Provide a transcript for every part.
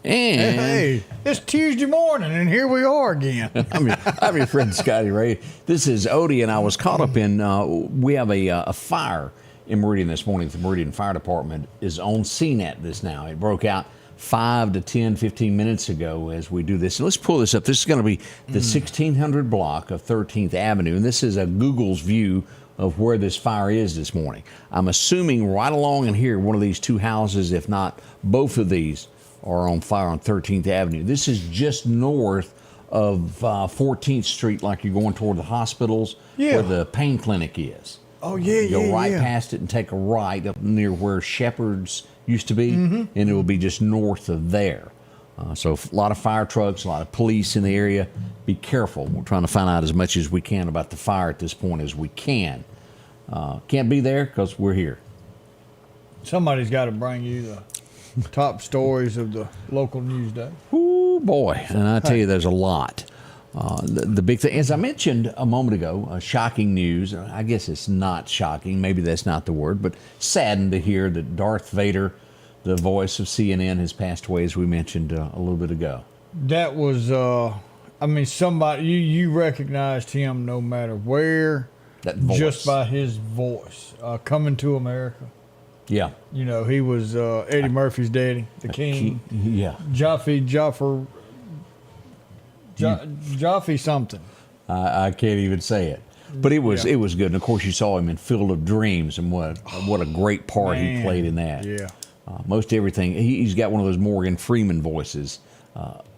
Hey, it's Tuesday morning, and here we are again. I'm your friend Scotty Ray. This is Odie, and I was caught up in. We have a fire in Meridian this morning. The Meridian Fire Department is on scene at this now. It broke out 5 to 10, 15 minutes ago as we do this. And let's pull this up. This is going to be the 1600 block of 13th Avenue, and this is a Google's view of where this fire is this morning. I'm assuming right along in here, one of these two houses, if not both of these, are on fire on 13th Avenue. This is just north of 14th Street, like you're going toward the hospitals where the pain clinic is. Oh, yeah, Go right past it and take a right up near where Shepherd's used to be, and it will be just north of there. So a lot of fire trucks, a lot of police in the area. Be careful. We're trying to find out as much as we can about the fire at this point as we can. Can't be there because we're here. Somebody's got to bring you the top stories of the local news day. Ooh, boy. And I tell you, there's a lot. The big thing, as I mentioned a moment ago, shocking news. I guess it's not shocking. Maybe that's not the word, but saddened to hear that Darth Vader, the voice of CNN, has passed away, as we mentioned a little bit ago. That was, somebody, you recognized him no matter where, That voice. just by his voice. Coming to America. Yeah. You know, he was Eddie Murphy's daddy, the king. Yeah. Jaffe something. I can't even say it. But it was good. And, of course, you saw him in Field of Dreams, and what a great part he played in that. Yeah. Most everything. He's got one of those Morgan Freeman voices,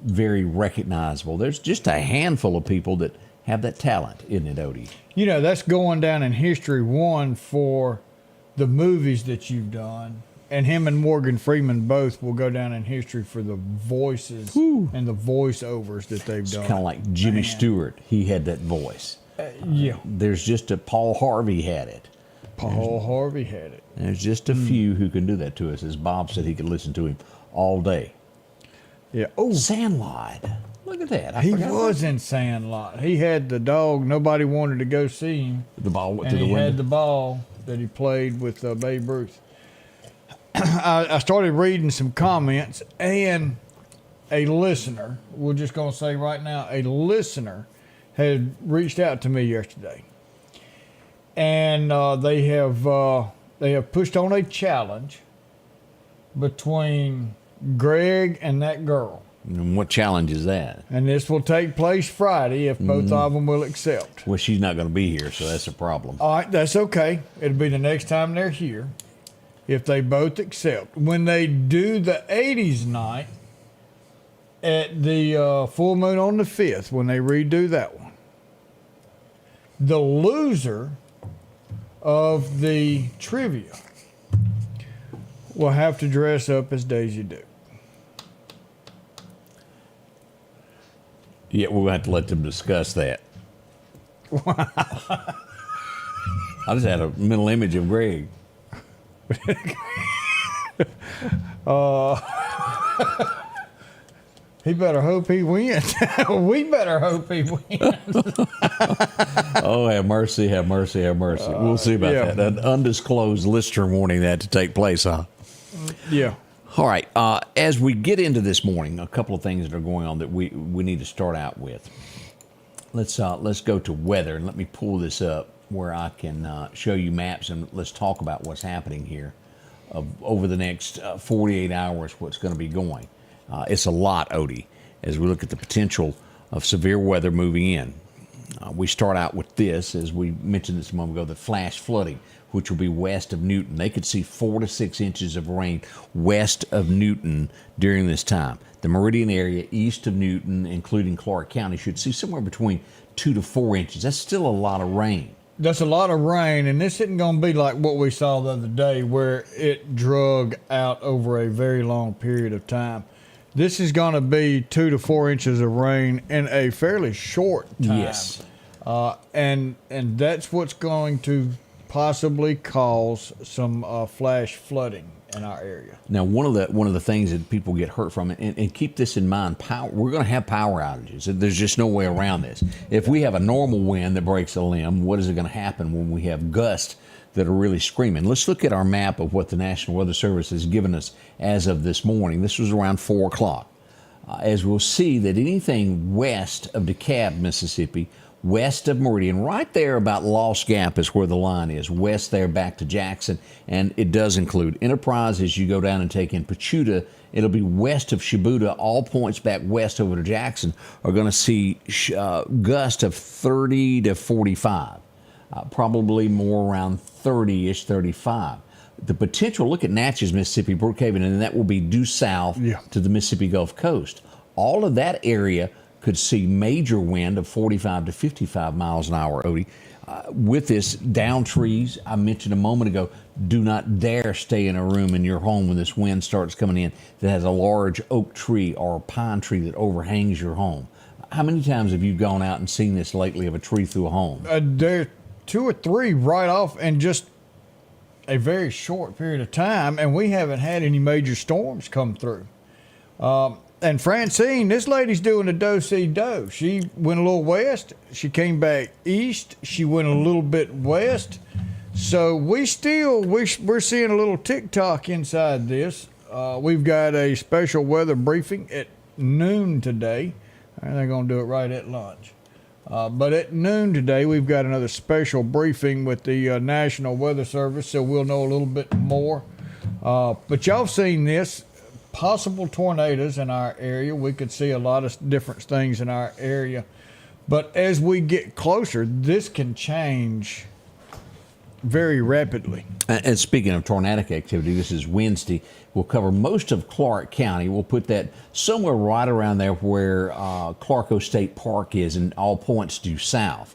very recognizable. There's just a handful of people that have that talent, isn't it, Odie? You know, that's going down in history, one, for the movies that you've done. And him and Morgan Freeman both will go down in history for the voices and the voiceovers that they've done. It's kind of like Jimmy Stewart. He had that voice. There's just Paul Harvey had it. Harvey had it. There's just a few who can do that to us. As Bob said, he could listen to him all day. Yeah. Oh, Sandlot. Look at that. He was in Sandlot. He had the dog. Nobody wanted to go see him. The ball went and to the he window. had the ball that he played with Babe Ruth. I started reading some comments, and a listener, we're just going to say right now, a listener had reached out to me yesterday. And they have pushed on a challenge between Greg and that girl. And what challenge is that? And this will take place Friday if both of them will accept. Well, she's not going to be here, so that's a problem. All right, that's okay. It'll be the next time they're here if they both accept. When they do the 80s night at the full moon on the 5th, when they redo that one, the loser of the trivia will have to dress up as Daisy Duke. Yeah, we'll have to let them discuss that. I just had a mental image of Greg. He better hope he wins. We better hope he wins. Oh, have mercy, have mercy, have mercy. We'll see about that. An undisclosed listener wanting that to take place, huh? Yeah. All right. As we get into this morning, a couple of things that are going on that we need to start out with. Let's go to weather, and let me pull this up where I can show you maps, and let's talk about what's happening here over the next 48 hours, what's going to be going. It's a lot, Odie, as we look at the potential of severe weather moving in. We start out with this, as we mentioned this a moment ago, the flash flooding, which will be west of Newton. They could see 4 to 6 inches of rain west of Newton during this time. The Meridian area east of Newton, including Clark County, should see somewhere between 2 to 4 inches. That's still a lot of rain. That's a lot of rain, and this isn't going to be like what we saw the other day where it drug out over a very long period of time. This is going to be 2 to 4 inches of rain in a fairly short time. Yes. And that's what's going to possibly cause some flash flooding in our area. Now, one of the things that people get hurt from, and keep this in mind, we're going to have power outages. There's just no way around this. If we have a normal wind that breaks a limb, what is it going to happen when we have gusts that are really screaming? Let's look at our map of what the National Weather Service has given us as of this morning. This was around 4 o'clock. As we'll see that anything west of Dekalb, Mississippi, west of Meridian, right there about Lost Gap is where the line is, west there back to Jackson, and it does include Enterprise. As you go down and take in Pachuta, it'll be west of Shibuya. All points back west over to Jackson are going to see gusts of 30 to 45, probably more around 30-ish, 35. The potential, look at Natchez, Mississippi, Brookhaven, and that will be due south to the Mississippi Gulf Coast. All of that area could see major wind of 45 to 55 miles an hour, Odie. With this, down trees, I mentioned a moment ago, do not dare stay in a room in your home when this wind starts coming in that has a large oak tree or a pine tree that overhangs your home. How many times have you gone out and seen this lately of a tree through a home? There are 2 or 3 right off in just a very short period of time, and we haven't had any major storms come through. And Francine, this lady's doing a do-see-do. She went a little west. She came back east. She went a little bit west. So we're seeing a little tick-tock inside this. We've got a special weather briefing at noon today. And they're going to do it right at lunch. But at noon today, we've got another special briefing with the National Weather Service, so we'll know a little bit more. But y'all have seen this. Possible tornadoes in our area. We could see a lot of different things in our area. But as we get closer, this can change very rapidly. And speaking of tornadic activity, this is Wednesday. We'll cover most of Clark County. We'll put that somewhere right around there where Clarko State Park is, and all points due south.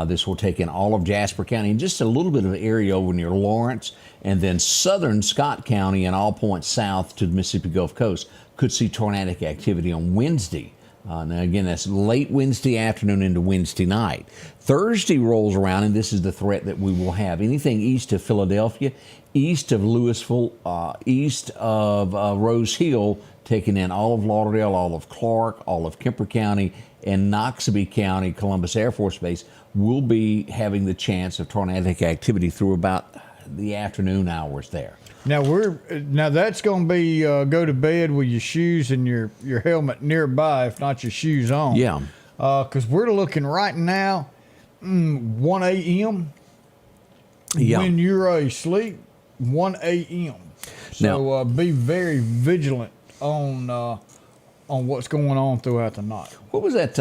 This will take in all of Jasper County and just a little bit of the area over near Lawrence, and then southern Scott County and all points south to the Mississippi Gulf Coast could see tornadic activity on Wednesday. Now, again, that's late Wednesday afternoon into Wednesday night. Thursday rolls around, and this is the threat that we will have. Anything east of Philadelphia, east of Louisville, east of Rose Hill, taking in all of Lauderdale, all of Clark, all of Kemper County, and Noxubee County, Columbus Air Force Base, will be having the chance of tornadic activity through about the afternoon hours there. Now that's going to be go to bed with your shoes and your helmet nearby, if not your shoes on. Yeah. Because we're looking right now, 1 a.m. Yeah. When you're asleep, 1 a.m. So be very vigilant on what's going on throughout the night. What was that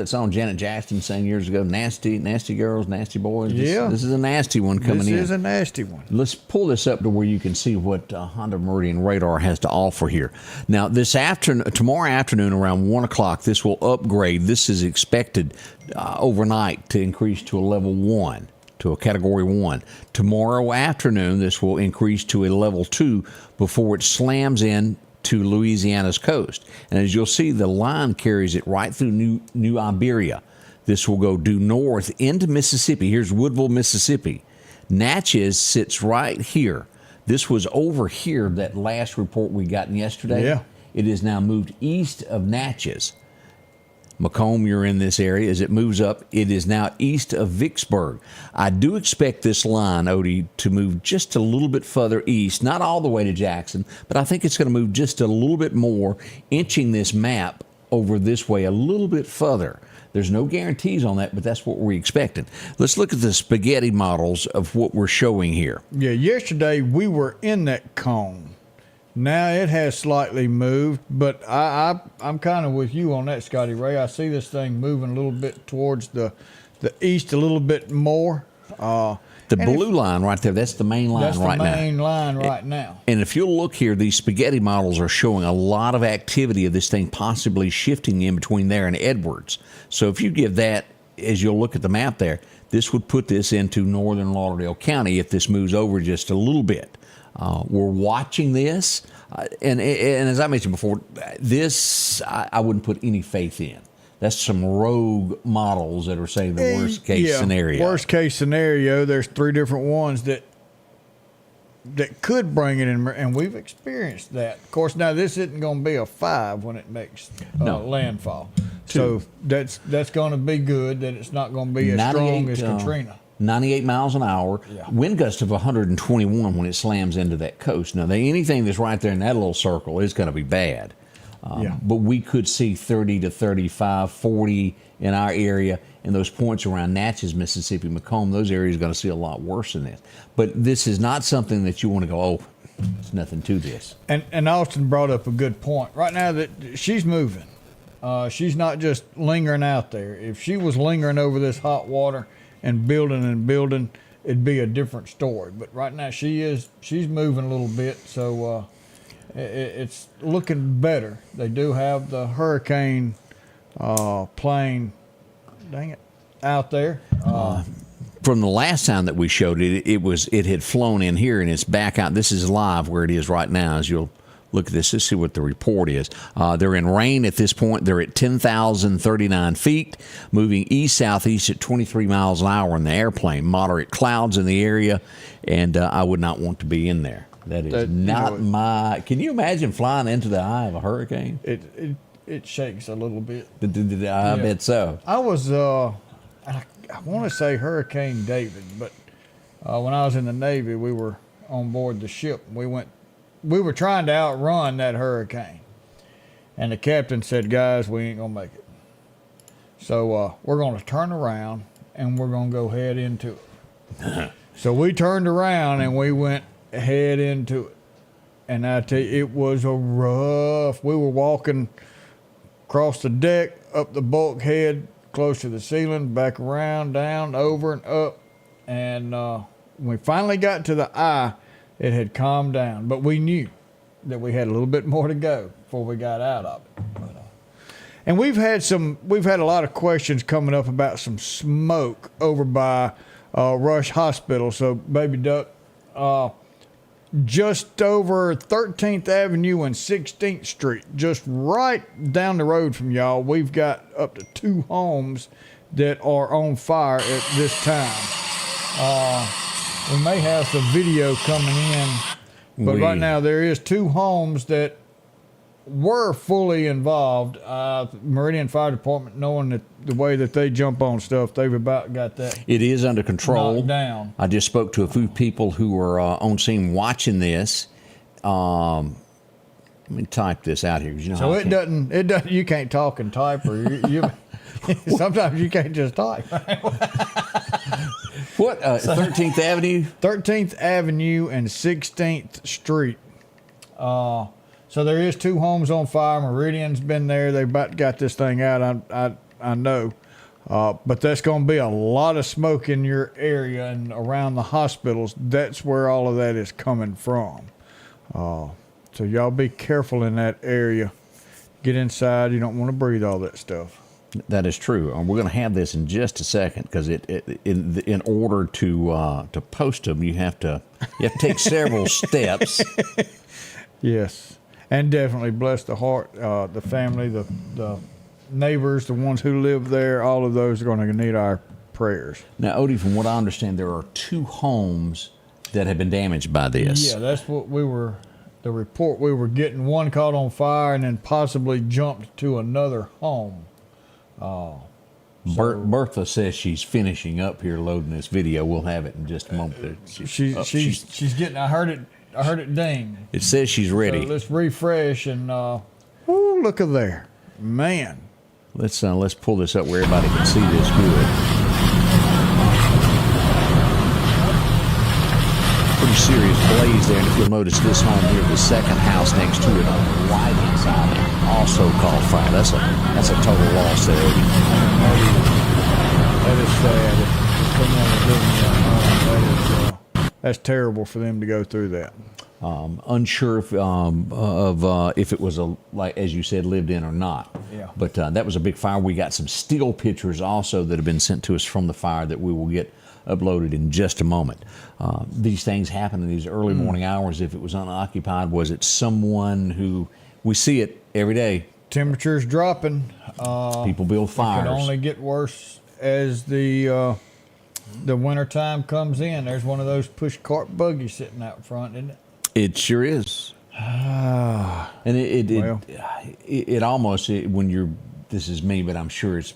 song Janet Jackson sang years ago? Nasty girls, nasty boys. This is a nasty one coming in. This is a nasty one. Let's pull this up to where you can see what Honda Meridian radar has to offer here. Now, tomorrow afternoon around 1 o'clock, this will upgrade. This is expected overnight to increase to a level 1. To a category 1. Tomorrow afternoon, this will increase to a level 2 before it slams in to Louisiana's coast. And as you'll see, the line carries it right through New Iberia. This will go due north into Mississippi. Here's Woodville, Mississippi. Natchez sits right here. This was over here, that last report we gotten yesterday. Yeah. It is now moved east of Natchez. Macomb, you're in this area. As it moves up, it is now east of Vicksburg. I do expect this line, Odie, to move just a little bit further east, not all the way to Jackson, but I think it's going to move just a little bit more, inching this map over this way a little bit further. There's no guarantees on that, but that's what we're expecting. Let's look at the spaghetti models of what we're showing here. Yeah, yesterday we were in that cone. Now it has slightly moved, but I'm kind of with you on that, Scotty Ray. I see this thing moving a little bit towards the east a little bit more. The blue line right there, that's the main line right now. That's the main line right now. And if you'll look here, these spaghetti models are showing a lot of activity of this thing possibly shifting in between there and Edwards. So if you give that as you'll look at the map there, this would put this into northern Lauderdale County if this moves over just a little bit. We're watching this, and as I mentioned before, this I wouldn't put any faith in. That's some rogue models that are saying the worst case scenario. Worst case scenario, there's 3 different ones that could bring it in, and we've experienced that. Of course, now this isn't going to be a 5 when it makes landfall. 2. So that's going to be good, that it's not going to be as strong as Katrina. 98 miles an hour, wind gust of 121 when it slams into that coast. Now, anything that's right there in that little circle is going to be bad. But we could see 30 to 35, 40 in our area, and those points around Natchez, Mississippi, Macomb, those areas are going to see a lot worse than this. But this is not something that you want to go, oh, there's nothing to this. And Austin brought up a good point. Right now, that she's moving. She's not just lingering out there. If she was lingering over this hot water and building, it'd be a different story. But right now, she's moving a little bit, so it's looking better. They do have the hurricane plane, out there. From the last time that we showed it, it had flown in here and it's back out. This is live where it is right now. As you'll look at this, let's see what the report is. They're in rain at this point. They're at 10,039 feet, moving east-southeast at 23 miles an hour in the airplane. Moderate clouds in the area, and I would not want to be in there. That is not my. Can you imagine flying into the eye of a hurricane? It shakes a little bit. I bet so. I was, I want to say Hurricane David, but when I was in the Navy, we were on board the ship. We were trying to outrun that hurricane, and the captain said, "Guys, we ain't gonna make it. So we're gonna turn around and we're gonna go head into it." So we turned around and we went head into it, and I tell you, it was a rough. We were walking across the deck, up the bulkhead, close to the ceiling, back around, down, over and up, and when we finally got to the eye, it had calmed down. But we knew that we had a little bit more to go before we got out of it. And we've had a lot of questions coming up about some smoke over by Rush Hospital. So, Baby Duck, just over 13th Avenue and 16th Street, just right down the road from y'all, we've got up to 2 homes that are on fire at this time. We may have some video coming in, but right now there is 2 homes that were fully involved. Meridian Fire Department, knowing that the way that they jump on stuff, they've about got that. It is under control. Knocked down. I just spoke to a few people who were on scene watching this. Let me type this out here. You know, so it doesn't. You can't talk and type, or you sometimes you can't just type. What? 13th Avenue? 13th Avenue and 16th Street. So there is 2 homes on fire. Meridian's been there. They've about got this thing out. I know. But that's going to be a lot of smoke in your area and around the hospitals. That's where all of that is coming from. So y'all be careful in that area. Get inside. You don't want to breathe all that stuff. That is true. We're going to have this in just a second because in order to post them, you have to take several steps. Yes, and definitely bless the heart, the family, the neighbors, the ones who live there. All of those are going to need our prayers. Now, Odie, from what I understand, there are 2 homes that have been damaged by this. Yeah, that's what the report we were getting. One caught on fire and then possibly jumped to another home. Bertha says she's finishing up here loading this video. We'll have it in just a moment. She's getting. I heard it ding. It says she's ready. So let's refresh and look at there, man. Let's pull this up where everybody can see this good. Pretty serious blaze there, and if you'll notice this home here, the second house next to it on the right-hand side, also caught fire. That's a total loss there. That is sad. That's terrible for them to go through that. Unsure if it was like as you said, lived in or not. Yeah. But that was a big fire. We got some still pictures also that have been sent to us from the fire that we will get uploaded in just a moment. These things happen in these early morning hours. If it was unoccupied, was it someone who, we see it every day. Temperatures dropping. People build fires. It could only get worse as the winter time comes in. There's one of those push cart buggies sitting out front, isn't it? It sure is. And it almost, when you're, this is me, but I'm sure it's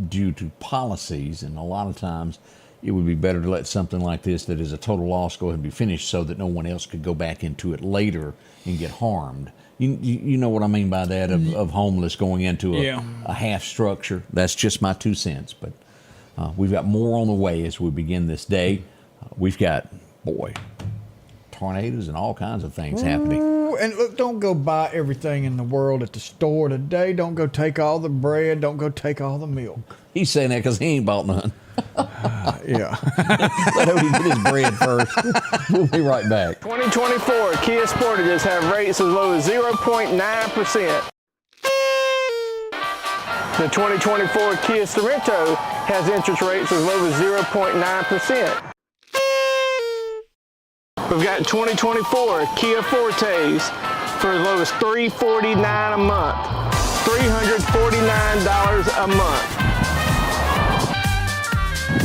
due to policies, and a lot of times it would be better to let something like this that is a total loss go ahead and be finished so that no one else could go back into it later and get harmed. You know what I mean by that, of homeless going into a half structure. That's just my 2 cents, but we've got more on the way as we begin this day. We've got, tornadoes and all kinds of things happening. And look, don't go buy everything in the world at the store today. Don't go take all the bread. Don't go take all the milk. He's saying that because he ain't bought none. Yeah. Let him get his bread first. We'll be right back. 2024 Kia Sportages have rates as low as 0.9%. The 2024 Kia Sorento has interest rates as low as 0.9%. We've got 2024 Kia Fortes for as low as $349 a month. $349 a month.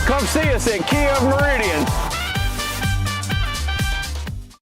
Come see us at Kia Meridian.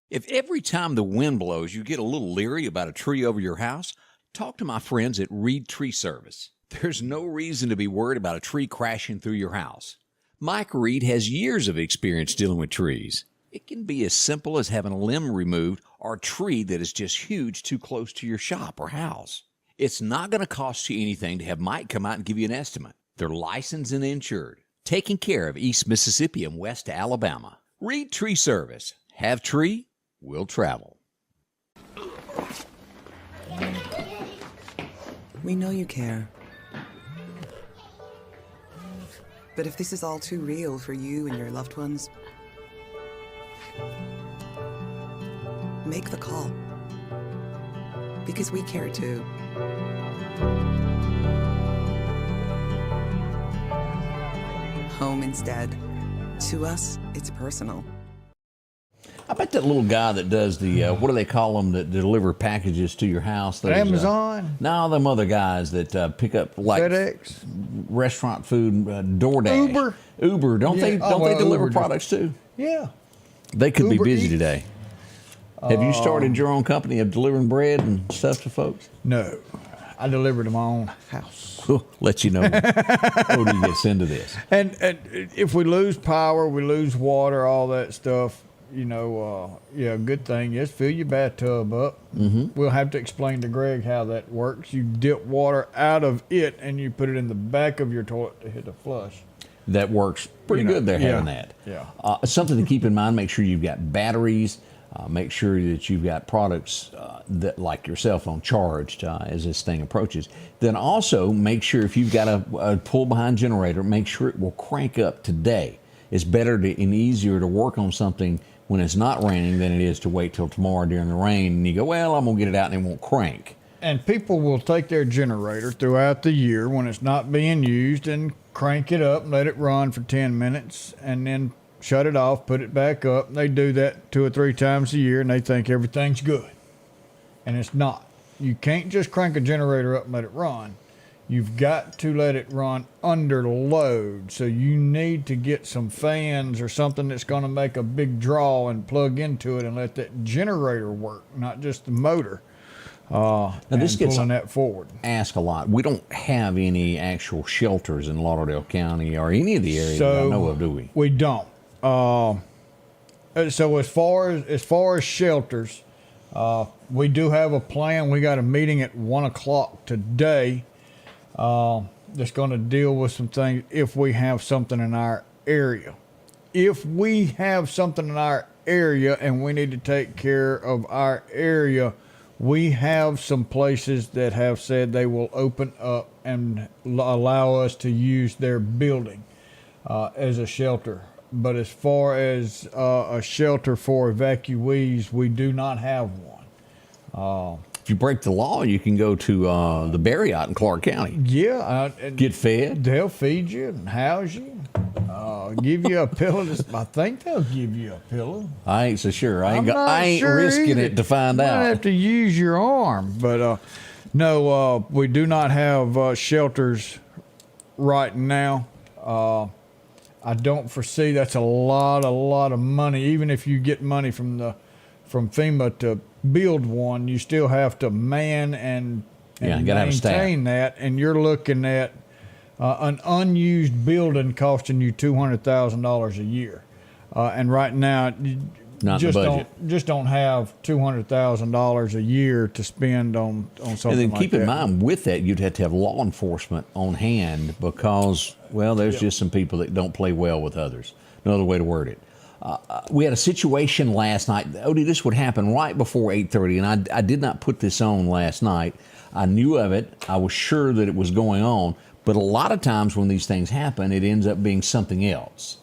If every time the wind blows you get a little leery about a tree over your house, talk to my friends at Reed Tree Service. There's no reason to be worried about a tree crashing through your house. Mike Reed has years of experience dealing with trees. It can be as simple as having a limb removed or a tree that is just huge too close to your shop or house. It's not going to cost you anything to have Mike come out and give you an estimate. They're licensed and insured, taking care of East Mississippi and West Alabama. Reed Tree Service. Have tree, will travel. We know you care. But if this is all too real for you and your loved ones, make the call. Because we care too. Home instead. To us, it's personal. I bet that little guy that does the, what do they call them, that deliver packages to your house? Those, Amazon? No, them other guys that pick up like FedEx? Restaurant food, DoorDash. Uber. Don't they deliver Uber products too? Yeah. They could be Uber busy Eats. today. Have you started your own company of delivering bread and stuff to folks? No. I deliver to my own house. We'll let you know. Odie gets into this. And if we lose power, we lose water, all that stuff, you know, good thing is fill your bathtub up. Mm-hmm. We'll have to explain to Greg how that works. You dip water out of it and you put it in the back of your toilet to hit a flush. That works pretty good. They're having that. Yeah. Something to keep in mind, make sure you've got batteries. Make sure that you've got products that, like your cell phone, charged as this thing approaches. Then also make sure if you've got a pull-behind generator, make sure it will crank up today. It's better and easier to work on something when it's not raining than it is to wait till tomorrow during the rain and you go, well, I'm going to get it out and it won't crank. And people will take their generator throughout the year when it's not being used and crank it up and let it run for 10 minutes and then shut it off, put it back up. They do that 2 or 3 times a year and they think everything's good. And it's not. You can't just crank a generator up and let it run. You've got to let it run under load. So you need to get some fans or something that's going to make a big draw and plug into it and let that generator work, not just the motor. Now this gets pulling that forward. Asked a lot. We don't have any actual shelters in Lauderdale County or any of the areas that I know of, do we? We don't. So as far as shelters, we do have a plan. We got a meeting at 1:00 today that's going to deal with some things if we have something in our area. If we have something in our area and we need to take care of our area, we have some places that have said they will open up and allow us to use their building as a shelter. But as far as a shelter for evacuees, we do not have one. if you break the law, you can go to the Marriott in Clark County. Yeah. And Get fed. they'll feed you and house you. Give you a pillow. I think they'll give you a pillow. I ain't so sure. I I'm not ain't sure risking either. it to find You might out. have to use your arm. But no, we do not have shelters right now. I don't foresee that's a lot of money. Even if you get money from FEMA to build one, you still have to man and Yeah, gotta have a staff. maintain that, and you're looking at an unused building costing you $200,000 a year, and right now you Not in the budget. just don't have $200,000 a year to spend on something. And then like keep in that. mind, with that, you'd have to have law enforcement on hand because, well, there's just some people that don't play well with others. No other way to word it. We had a situation last night. Odie, this would happen right before 8:30, and I did not put this on last night. I knew of it. I was sure that it was going on. But a lot of times when these things happen, it ends up being something else.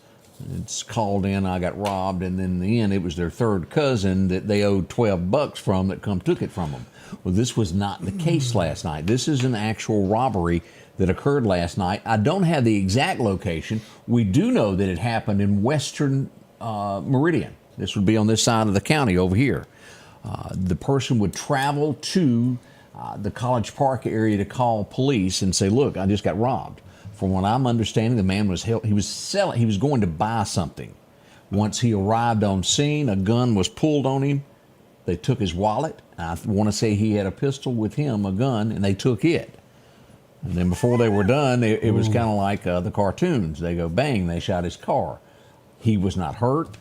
It's called in, I got robbed, and then in the end, it was their third cousin that they owed $12 from that took it from them. Well, this was not the case last night. This is an actual robbery that occurred last night. I don't have the exact location. We do know that it happened in Western Meridian. This would be on this side of the county over here. The person would travel to the College Park area to call police and say, look, I just got robbed. From what I'm understanding, the man was he was going to buy something. Once he arrived on scene, a gun was pulled on him. They took his wallet. I want to say he had a pistol with him, a gun, and they took it. And then before they were done, it was kind of like the cartoons. They go bang, they shot his car. He was not hurt.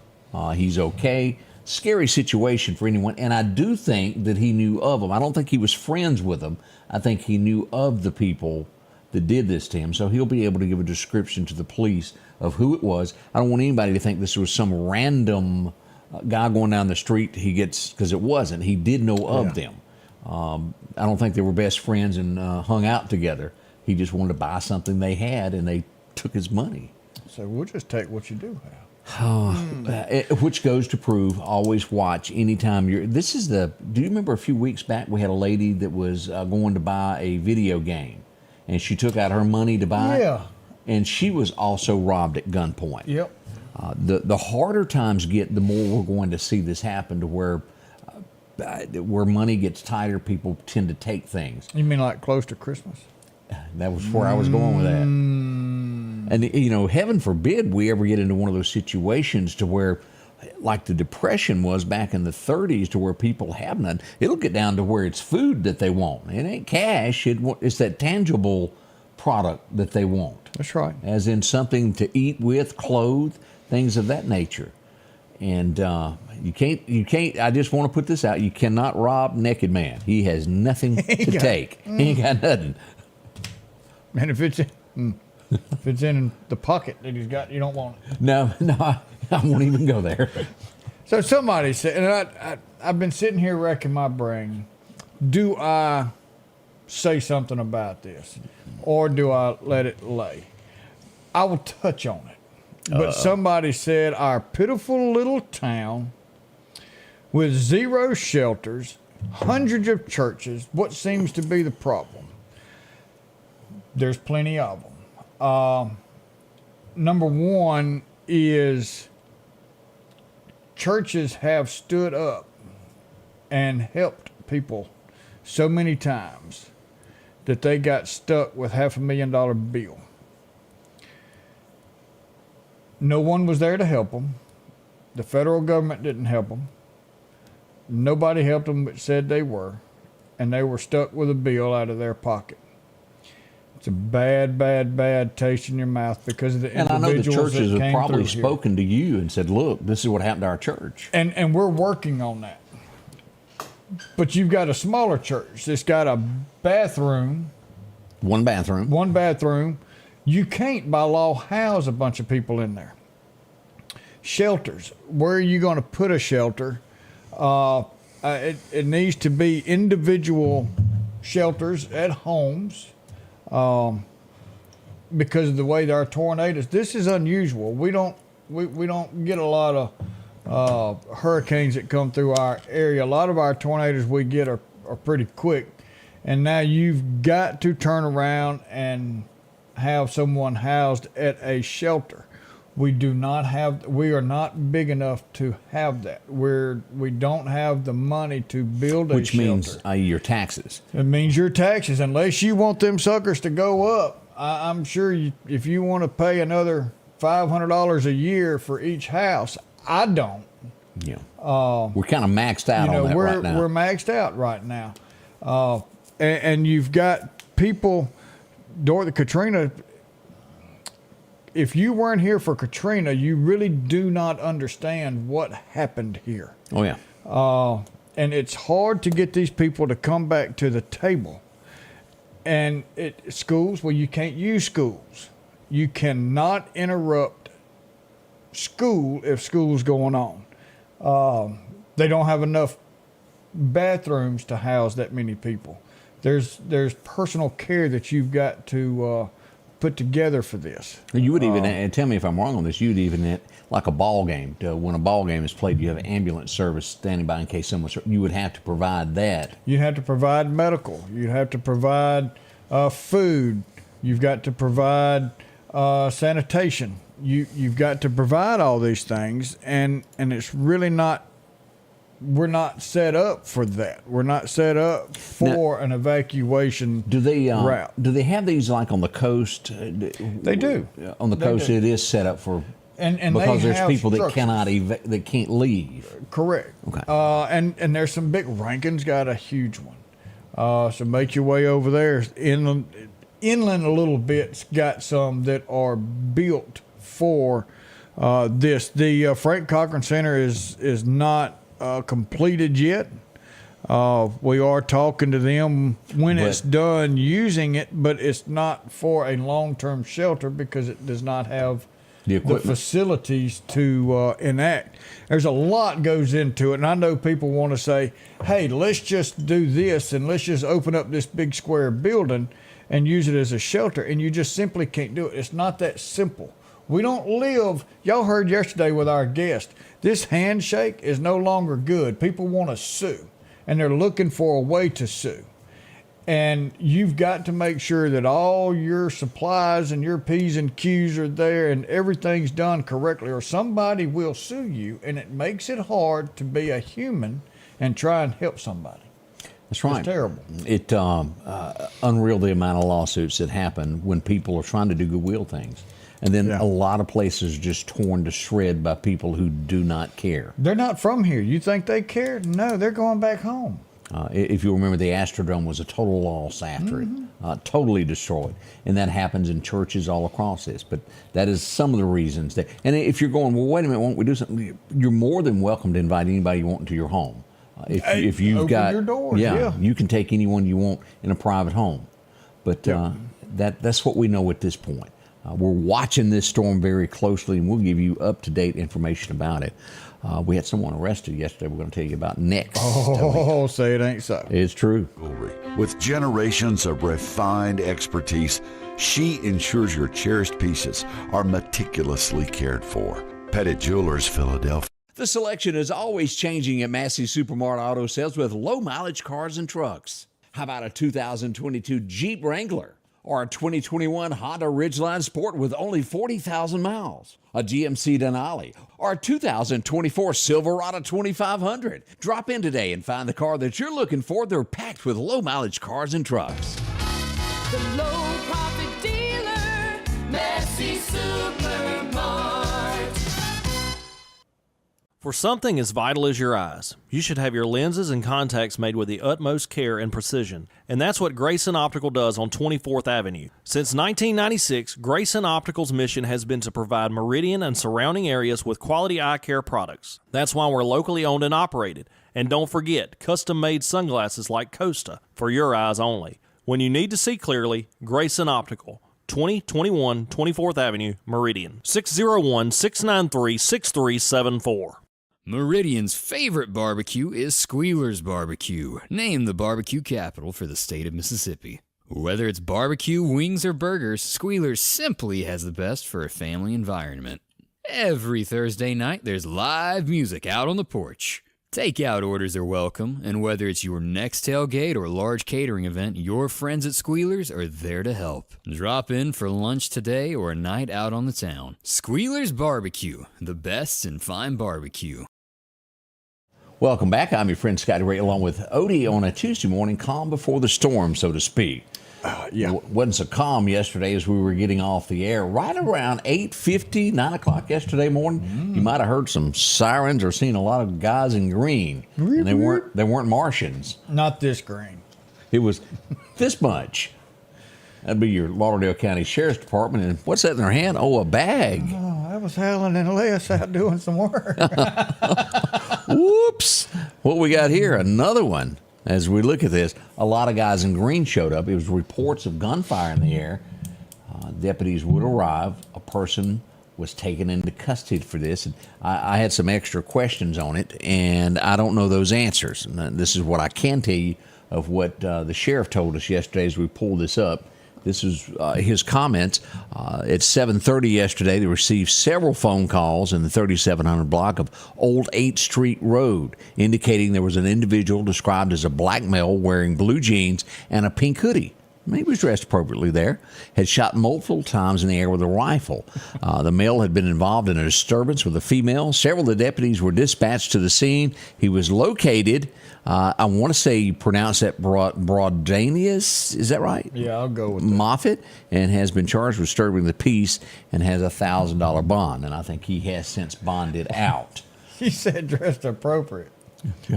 He's okay. Scary situation for anyone. And I do think that he knew of them. I don't think he was friends with them. I think he knew of the people that did this to him. So he'll be able to give a description to the police of who it was. I don't want anybody to think this was some random guy going down the street. Because it wasn't. He did know of them. I don't think they were best friends and hung out together. He just wanted to buy something they had, and they took his money. So we'll just take what you do have. Which goes to prove, always watch anytime you're. Do you remember a few weeks back we had a lady that was going to buy a video game, and she took out her money to buy it, and she was also robbed at gunpoint. Yep. The harder times get, the more we're going to see this happen to where money gets tighter, people tend to take things. You mean like close to Christmas? That was where I was going with that. And, heaven forbid we ever get into one of those situations to where, like the Depression was back in the 30s, to where people have none. It'll get down to where it's food that they want. It ain't cash. It's that tangible product that they want. That's right. As in something to eat with, clothe, things of that nature. And you can't, I just want to put this out, you cannot rob naked man. He has nothing to take. He ain't got nothing. And if it's in the pocket that he's got, you don't want it. No, I won't even go there. So somebody said, and I've been sitting here racking my brain. Do I say something about this, or do I let it lay? I will touch on it. But somebody said our pitiful little town with 0 shelters, hundreds of churches, what seems to be the problem? There's plenty of them. Number one is churches have stood up and helped people so many times that they got stuck with $500,000 bill. No one was there to help them. The federal government didn't help them. Nobody helped them but said they were. And they were stuck with a bill out of their pocket. It's a bad, bad, bad taste in your mouth because of the And I know the individuals churches that have came probably through here. spoken to you and said, look, this is what happened to our church. And we're working on that. But you've got a smaller church that's got a bathroom. One bathroom. You can't by law house a bunch of people in there. Shelters. Where are you going to put a shelter? It needs to be individual shelters at homes. Because of the way there are tornadoes. This is unusual. We don't get a lot of hurricanes that come through our area. A lot of our tornadoes we get are are pretty quick. And now you've got to turn around and have someone housed at a shelter. We are not big enough to have that. We don't have the money to build a Which shelter. means your taxes. It means your taxes. Unless you want them suckers to go up, I'm sure if you want to pay another $500 a year for each house, I don't. Yeah. We're kind of maxed out on that right now. We're maxed out right now. And you've got people, during the Katrina, if you weren't here for Katrina, you really do not understand what happened here. Oh, yeah. And it's hard to get these people to come back to the table. And schools, well, you can't use schools. You cannot interrupt school if school's going on. They don't have enough bathrooms to house that many people. There's personal care that you've got to put together for this. You would even, and tell me if I'm wrong on this, you'd even, like a ball game, when a ball game is played, you have an ambulance service standing by in case someone's hurt. You would have to provide that. You'd have to provide medical. You'd have to provide food. You've got to provide sanitation. You've got to provide all these things, and it's really not. We're not set up for that. We're not set up for an evacuation route. Do they have these like on the coast? They do. On the coast, it is set up for and because they there's have people that structures. that can't leave. Correct. Okay. And there's some big. Rankin's got a huge one. So make your way over there. Inland a little bit's got some that are built for this. The Frank Cochran Center is not completed yet. We are talking to them when it's done using it, but it's not for a long-term shelter because it does not have the facilities to enact. There's a lot goes into it, and I know people want to say, hey, let's just do this and let's just open up this big square building and use it as a shelter, and you just simply can't do it. It's not that simple. We don't live, y'all heard yesterday with our guest, this handshake is no longer good. People want to sue, and they're looking for a way to sue. And you've got to make sure that all your supplies and your P's and Q's are there and everything's done correctly, or somebody will sue you, and it makes it hard to be a human and try and help somebody. That's right. It's terrible. It unreal the amount of lawsuits that happen when people are trying to do goodwill things. And then a lot of places are just torn to shred by people who do not care. They're not from here. You think they care? No, they're going back home. If you remember, the Astrodome was a total loss after it, totally destroyed. And that happens in churches all across this. But that is some of the reasons. And if you're going, well, wait a minute, won't we do something? You're more than welcome to invite anybody you want into your home. If you've open got your doors, yeah, you can take anyone you want in a private home. But that's what we know at this point. We're watching this storm very closely, and we'll give you up-to-date information about it. We had someone arrested yesterday we're going to tell you about next. Oh, say it ain't so. It's true. With generations of refined expertise, she ensures your cherished pieces are meticulously cared for. Pettit Jewelers, Philadelphia. The selection is always changing at Massey Supermart Auto Sales with low-mileage cars and trucks. How about a 2022 Jeep Wrangler? Or a 2021 Honda Ridgeline Sport with only 40,000 miles, a GMC Denali, or a 2024 Silverado 2500. Drop in today and find the car that you're looking for. They're packed with low-mileage cars and trucks. The low-profit dealer, Massey Supermart. For something as vital as your eyes, you should have your lenses and contacts made with the utmost care and precision. And that's what Grayson Optical does on 24th Avenue. Since 1996, Grayson Optical's mission has been to provide Meridian and surrounding areas with quality eye care products. That's why we're locally owned and operated. And don't forget, custom-made sunglasses like Costa for your eyes only. When you need to see clearly, Grayson Optical. 2021 24th Avenue, Meridian. 601-693-6374. Meridian's favorite barbecue is Squealer's Barbecue, named the barbecue capital for the state of Mississippi. Whether it's barbecue, wings, or burgers, Squealer's simply has the best for a family environment. Every Thursday night, there's live music out on the porch. Takeout orders are welcome, and whether it's your next tailgate or large catering event, your friends at Squealers are there to help. Drop in for lunch today or a night out on the town. Squealers Barbecue, the best in fine barbecue. Welcome back. I'm your friend Scotty Ray, along with Odie on a Tuesday morning, calm before the storm, so to speak. Wasn't so calm yesterday as we were getting off the air. Right around 8:50, 9 o'clock yesterday morning, you might have heard some sirens or seen a lot of guys in green. And they weren't Martians. Not this green. It was this much. That'd be your Lauderdale County Sheriff's Department. And what's that in their hand? Oh, a bag. Oh, I was Helen and Les out doing some work. Whoops. What we got here? Another one. As we look at this, a lot of guys in green showed up. It was reports of gunfire in the air. Deputies would arrive. A person was taken into custody for this. And I had some extra questions on it, and I don't know those answers. And this is what I can tell you of what the sheriff told us yesterday as we pulled this up. This is his comments. At 7:30 yesterday, they received several phone calls in the 3700 block of Old 8th Street Road, indicating there was an individual described as a black male wearing blue jeans and a pink hoodie. He was dressed appropriately there, had shot multiple times in the air with a rifle. The male had been involved in a disturbance with a female. Several of the deputies were dispatched to the scene. He was located. I want to say you pronounce that Broadanius. Is that right? Yeah, I'll go with that. Moffitt, and has been charged with disturbing the peace and has a $1,000 bond. And I think he has since bonded out. He said dressed appropriate.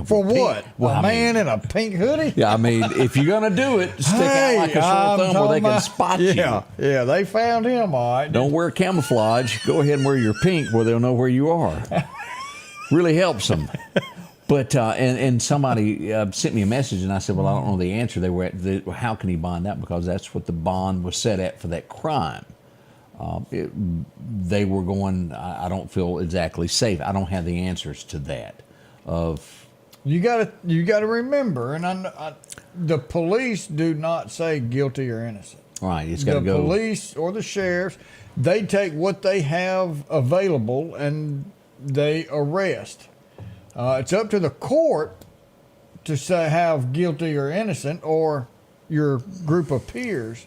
For what? Well, a man in a pink hoodie? Yeah, I mean, if you're going to do it, stick out like a sore thumb where they can spot you. Yeah, they found him, all right. Don't wear camouflage. Go ahead and wear your pink where they'll know where you are. Really helps them. But and somebody sent me a message, and I said, well, I don't know the answer. They were at how can he bond out? Because that's what the bond was set at for that crime. They were going, I don't feel exactly safe. I don't have the answers to that. You gotta remember, and the police do not say guilty or innocent. Right, it's got to go. The police or the sheriffs, they take what they have available and they arrest. It's up to the court to say have guilty or innocent, or your group of peers,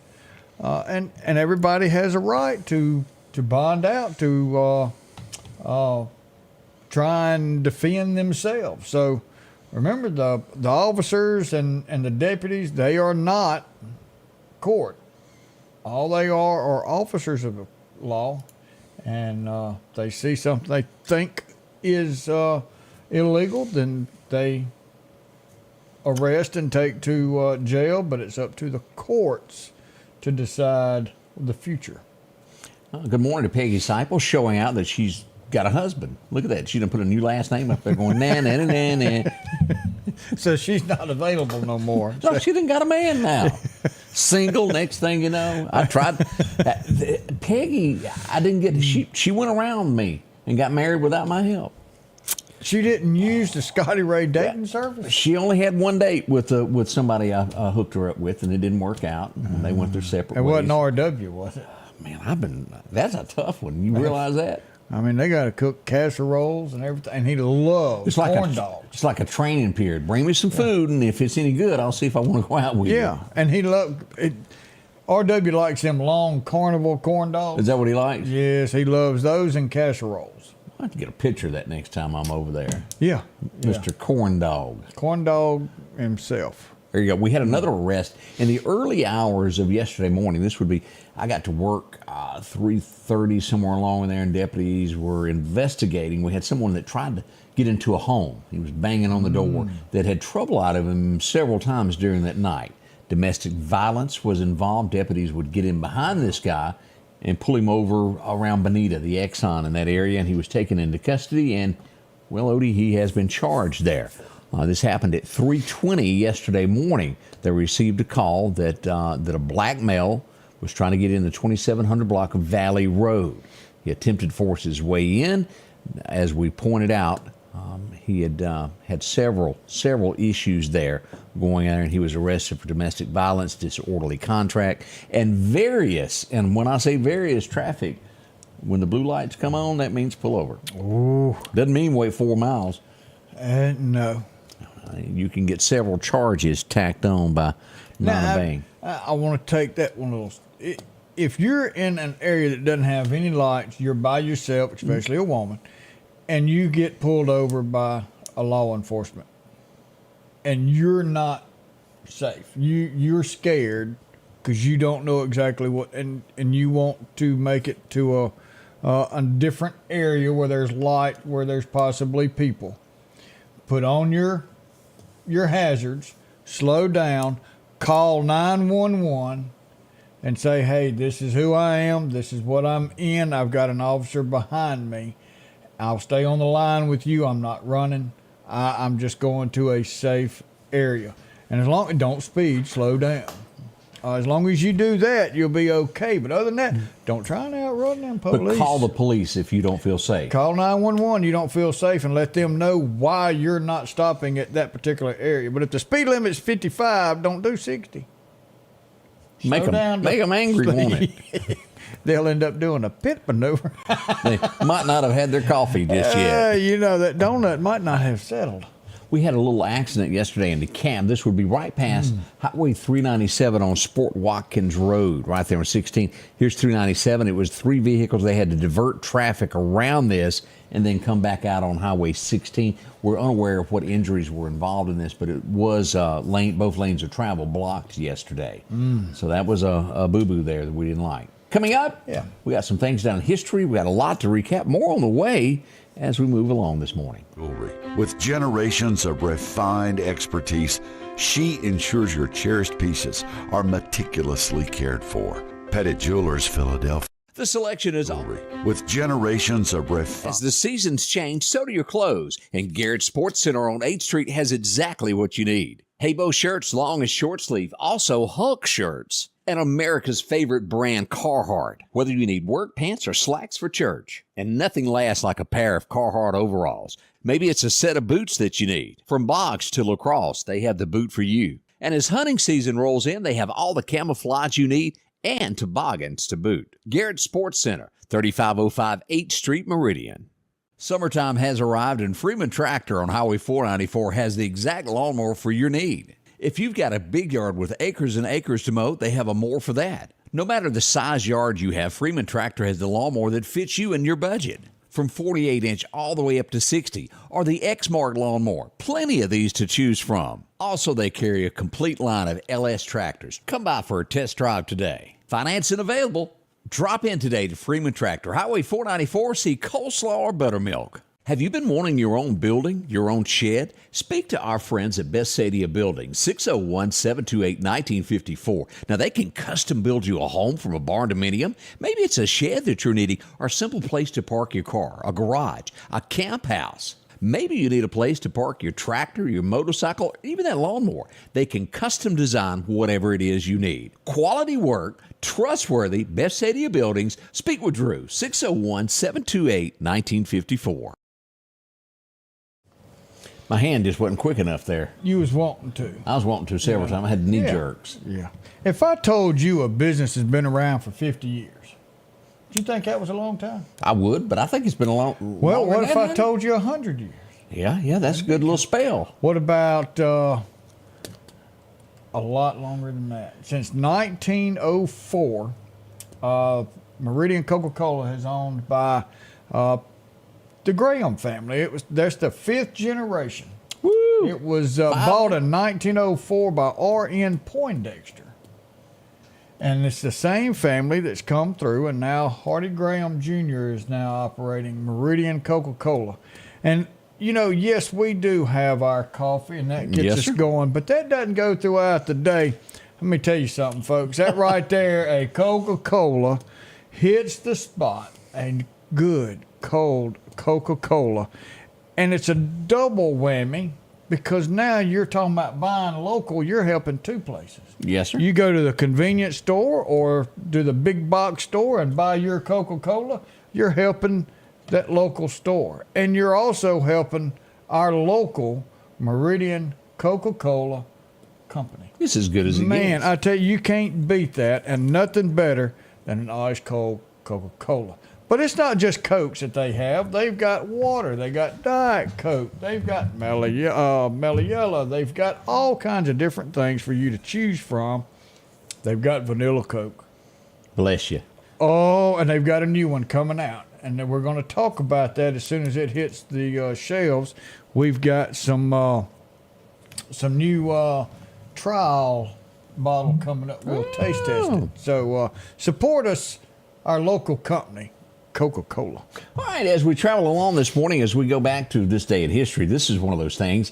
and everybody has a right to bond out, to try and defend themselves. So remember, the officers and the deputies, they are not court. All they are officers of the law, and they see something they think is illegal, then they arrest and take to jail, but it's up to the courts to decide the future. Good morning to Peggy Seipel, showing out that she's got a husband. Look at that. She done put a new last name up there going, nah. So she's not available no more. No, she done got a man now. Single, next thing you know. I tried. Peggy, I didn't get, she went around me and got married without my help. She didn't use the Scotty Ray dating service? She only had one date with somebody I hooked her up with, and it didn't work out. And they went their separate ways. It wasn't RW, was it? Man, that's a tough one. You realize that? I mean, they got to cook casseroles and everything, and he loves corn dogs. It's like a training period. Bring me some food, and if it's any good, I'll see if I want to go out with you. Yeah, and he loved it. RW likes them long carnival corn dogs. Is that what he likes? Yes, he loves those and casseroles. I'll have to get a picture of that next time I'm over there. Yeah. Mr. Corn Dog. Corn Dog himself. There you go. We had another arrest in the early hours of yesterday morning. This would be, I got to work 3:30 somewhere along in there, and deputies were investigating. We had someone that tried to get into a home. He was banging on the door that had trouble out of him several times during that night. Domestic violence was involved. Deputies would get in behind this guy and pull him over around Bonita, the Exxon in that area, and he was taken into custody. And, well, Odie, he has been charged there. This happened at 3:20 yesterday morning. They received a call that a black male was trying to get in the 2700 block of Valley Road. He attempted to force his way in. As we pointed out, he had had several issues there going on, and he was arrested for domestic violence, disorderly conduct, and various, and when I say various traffic, when the blue lights come on, that means pull over. Ooh. Doesn't mean wait 4 miles. No. You can get several charges tacked on by not Now, obeying. I want to take that one a little. If you're in an area that doesn't have any lights, you're by yourself, especially a woman, and you get pulled over by a law enforcement, and you're not safe. You're scared because you don't know exactly what, and you want to make it to a different area where there's light, where there's possibly people. Put on your hazards, slow down, call 911 and say, hey, this is who I am, this is what I'm in, I've got an officer behind me. I'll stay on the line with you, I'm not running, I'm just going to a safe area. And as long as don't speed, slow down. As long as you do that, you'll be okay. But other than that, don't try and outrun them police. But call the police if you don't feel safe. Call 911. You don't feel safe, and let them know why you're not stopping at that particular area. But if the speed limit's 55, don't do 60. Make them angry, won't it? They'll end up doing a pit maneuver. They might not have had their coffee just yet. You know, that donut might not have settled. We had a little accident yesterday in Dekalb. This would be right past Highway 397 on Sport Watkins Road, right there on 16. Here's 397. It was 3 vehicles. They had to divert traffic around this and then come back out on Highway 16. We're unaware of what injuries were involved in this, but it was both lanes of travel blocked yesterday. So that was a boo-boo there that we didn't like. Coming up, we got some things down in history. We got a lot to recap. More on the way as we move along this morning. Jewelry. With generations of refined expertise, she ensures your cherished pieces are meticulously cared for. Pettit Jewelers, Philadelphia. The selection is on. With generations of As the seasons change, so do your clothes. And Garrett Sports Center on 8th Street has exactly what you need. Habo shirts, long and short sleeve. Also Hulk shirts. And America's favorite brand, Carhartt. Whether you need work pants or slacks for church. And nothing lasts like a pair of Carhartt overalls. Maybe it's a set of boots that you need. From box to lacrosse, they have the boot for you. And as hunting season rolls in, they have all the camouflage you need and toboggans to boot. Garrett Sports Center, 3505 8th Street, Meridian. Summertime has arrived, and Freeman Tractor on Highway 494 has the exact lawnmower for your need. If you've got a big yard with acres and acres to mow, they have a mower for that. No matter the size yard you have, Freeman Tractor has the lawnmower that fits you and your budget. From 48-inch all the way up to 60, or the X-Mark lawnmower. Plenty of these to choose from. Also, they carry a complete line of LS tractors. Come by for a test drive today. Financing available. Drop in today to Freeman Tractor, Highway 494, see coleslaw or buttermilk. Have you been wanting your own building, your own shed? Speak to our friends at Best Sadia Building, 601-728-1954. Now, they can custom build you a home from a barn dominium. Maybe it's a shed that you're needing, or a simple place to park your car, a garage, a camp house. Maybe you need a place to park your tractor, your motorcycle, or even that lawnmower. They can custom design whatever it is you need. Quality work, trustworthy, Best Sadia Buildings. Speak with Drew, 601-728-1954. My hand just wasn't quick enough there. You was wanting to. I was wanting to several times. I had knee jerks. Yeah. If I told you a business has been around for 50 years, do you think that was a long time? I would, but I think it's been a long. Well, what if I told you 100 years? Yeah, that's a good little spell. What about a lot longer than that? Since 1904, Meridian Coca-Cola is owned by the Graham family. That's the 5th generation. Woo! It was bought in 1904 by R.N. Poindexter. And it's the same family that's come through, and now Hardy Graham Jr. is now operating Meridian Coca-Cola. And, you know, yes, we do have our coffee, and that gets us going, but that doesn't go throughout the day. Let me tell you something, folks. That right there, a Coca-Cola hits the spot, and good, cold Coca-Cola. And it's a double whammy, because now you're talking about buying local, you're helping two places. Yes, sir. You go to the convenience store or to the big box store and buy your Coca-Cola, you're helping that local store. And you're also helping our local Meridian Coca-Cola company. It's as good as it gets. Man, I tell you, you can't beat that, and nothing better than an ice cold Coca-Cola. But it's not just Cokes that they have. They've got water. They got Diet Coke. They've got Mellow Yellow. They've got all kinds of different things for you to choose from. They've got Vanilla Coke. Bless you. Oh, and they've got a new one coming out. And then we're going to talk about that as soon as it hits the shelves. We've got some new trial bottle coming up. We'll taste test it. So support us, our local company, Coca-Cola. All right, as we travel along this morning, as we go back to this day in history, this is one of those things.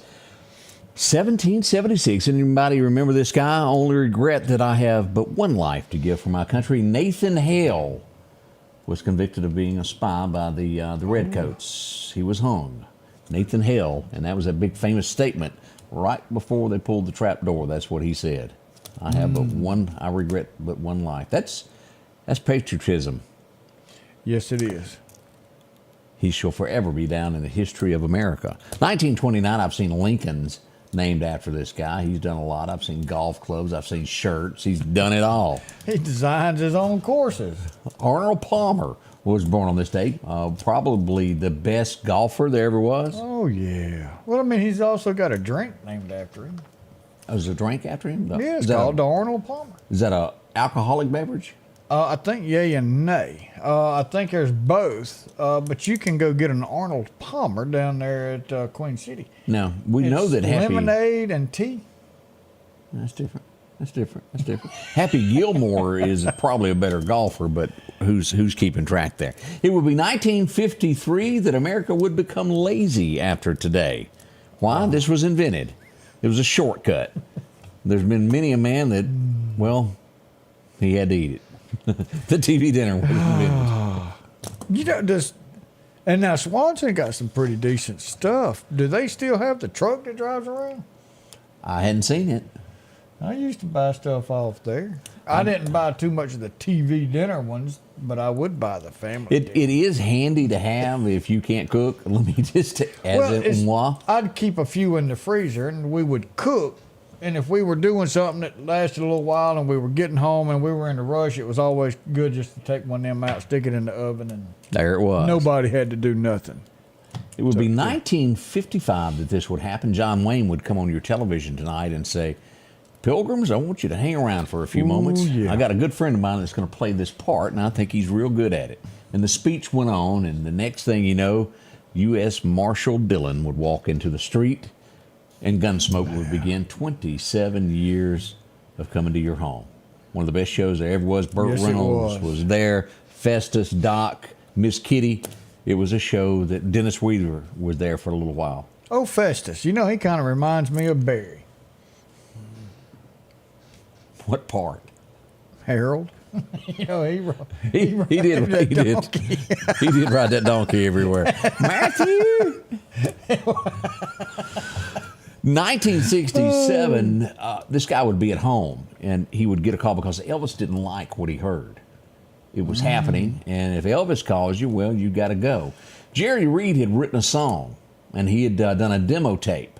1776. Anybody remember this guy? Only regret that I have but one life to give for my country. Nathan Hale was convicted of being a spy by the Redcoats. He was hung. Nathan Hale, and that was a big famous statement right before they pulled the trap door. That's what he said. I have but one. I regret but one life. That's patriotism. Yes, it is. He shall forever be down in the history of America. 1929. I've seen Lincolns named after this guy. He's done a lot. I've seen golf clubs. I've seen shirts. He's done it all. He designs his own courses. Arnold Palmer was born on this date. Probably the best golfer there ever was. Oh, yeah. Well, I mean, he's also got a drink named after him. Oh, is there a drink after him? Yeah, it's called the Arnold Palmer. Is that a alcoholic beverage? I think yay and nay. I think there's both, but you can go get an Arnold Palmer down there at Queen City. Now, we know that Happy... lemonade and tea. That's different. Happy Gilmore is probably a better golfer, but who's keeping track there? It would be 1953 that America would become lazy after today. Why? This was invented. It was a shortcut. There's been many a man that, well, he had to eat it. The TV dinner was invented. You know, and now Swanson got some pretty decent stuff. Do they still have the truck that drives around? I hadn't seen it. I used to buy stuff off there. I didn't buy too much of the TV dinner ones, but I would buy the family. It is handy to have if you can't cook. Let me just I'd keep a few in the freezer, and we would cook. And if we were doing something that lasted a little while and we were getting home and we were in a rush, it was always good just to take one of them out, stick it in the oven, and there it was. Nobody had to do nothing. It would be 1955 that this would happen. John Wayne would come on your television tonight and say, "Pilgrims, I want you to hang around for a few moments. Yeah. I got a good friend of mine that's going to play this part, and I think he's real good at it." And the speech went on, and the next thing you know, U.S. Marshal Dillon would walk into the street, and Gunsmoke would begin. 27 years of coming to your home. One of the best shows there ever was. Burt Reynolds was there. Festus, Doc, Miss Kitty. It was a show that Dennis Weaver was there for a little while. Oh, Festus. You know, he kind of reminds me of Barry. What part? Harold. You know, he did ride that donkey everywhere. Matthew. 1967, this guy would be at home, and he would get a call because Elvis didn't like what he heard. It was happening, and if Elvis calls you, well, you got to go. Jerry Reed had written a song, and he had done a demo tape,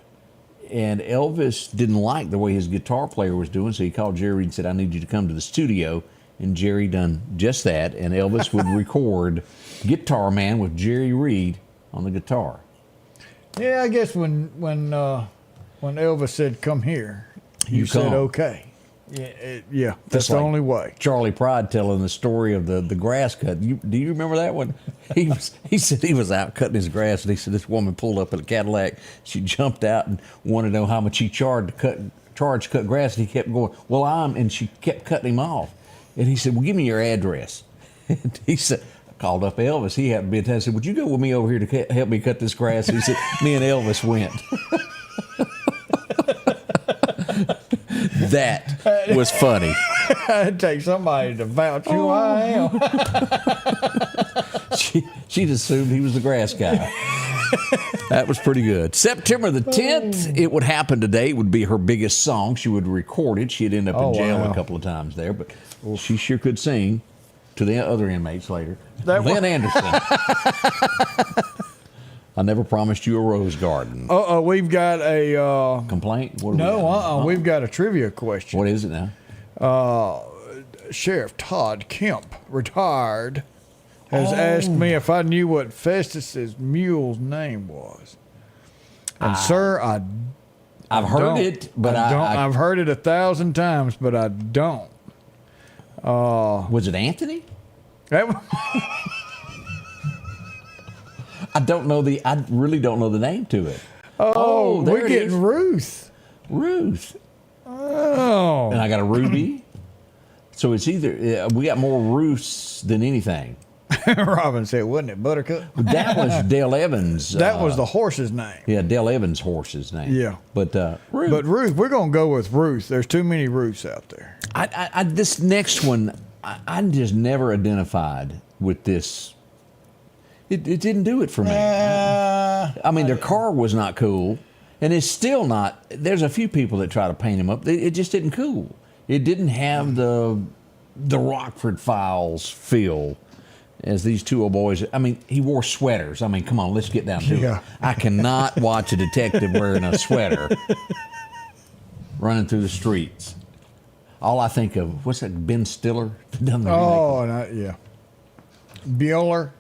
and Elvis didn't like the way his guitar player was doing, so he called Jerry Reed and said, "I need you to come to the studio," and Jerry done just that, and Elvis would record Guitar Man with Jerry Reed on the guitar. Yeah, I guess when Elvis said, "Come here," you said, "Okay." Yeah, that's the only way. Charlie Pride telling the story of the grass cut. Do you remember that one? He said he was out cutting his grass, and he said this woman pulled up in a Cadillac. She jumped out and wanted to know how much he charged to cut grass, and he kept going, "Well, and she kept cutting him off. And he said, "Well, give me your address." And he said, I called up Elvis. He happened to be in town. I said, "Would you go with me over here to help me cut this grass?" And he said, me and Elvis went. That was funny. It'd take somebody to vouch who I am. She'd assumed he was the grass guy. That was pretty good. September the 10th, it would happen today. It would be her biggest song. She would record it. She'd end up in jail a couple of times there, but she sure could sing to the other inmates later. Lynn Anderson. I never promised you a rose garden. We've got a... complaint? We've got a trivia question. What is it now? Sheriff Todd Kemp, retired, has asked me if I knew what Festus's mule's name was. And sir, I've heard don't. it, but I've heard it 1,000 times, but I don't. Was it Anthony? That, I really don't know the name to it. oh, there we're it getting is. Ruth. Ruth. Oh. And I got a Ruby. So it's either, we got more Ruths than anything. Robin said, wasn't it Buttercup? That was Dale Evans. That was the horse's name. Yeah, Dale Evans' horse's name. Yeah. But Ruth. But Ruth, we're going to go with Ruth. There's too many Ruths out there. This next one, I just never identified with this. It didn't do it for me. I mean, their car was not cool, and it's still not. There's a few people that try to paint him up. It just didn't cool. It didn't have the Rockford Files feel as these two old boys. I mean, he wore sweaters. I mean, come on, let's get down to it. I cannot watch a detective wearing a sweater running through the streets. All I think of, what's that, Ben Stiller? Done the remake. Oh, yeah. Bueller.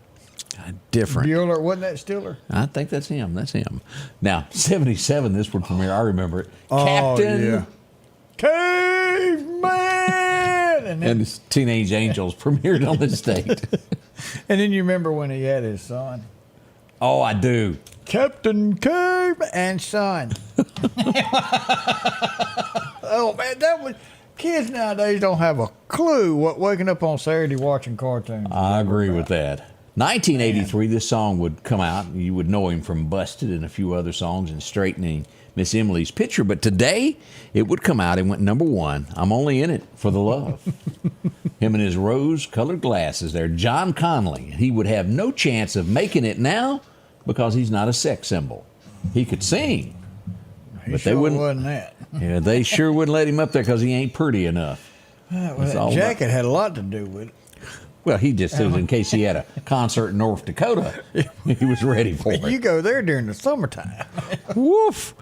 Different. Bueller, wasn't that Stiller? I think that's him. That's him. Now, 77, this would premiere. I remember it. Oh, Captain yeah. Caveman! and his Teenage Angels premiered on the state. And then you remember when he had his son? Oh, I do. Captain Cave and son. Oh, man, that was... Kids nowadays don't have a clue what waking up on Saturday watching cartoons. I agree with that. 1983, this song would come out. You would know him from Busted and a few other songs and Straightening Miss Emily's Picture. But today, it would come out and went number one. I'm only in it for the love. Him and his rose-colored glasses there. John Conley. He would have no chance of making it now because he's not a sex symbol. He could sing. He But sure they wouldn't. wasn't that. Yeah, they sure wouldn't let him up there because he ain't pretty enough. Well, It's all that jacket had a lot to do with it. Well, he just said in case he had a concert in North Dakota, he was ready for it. You go there during the summertime. Woof.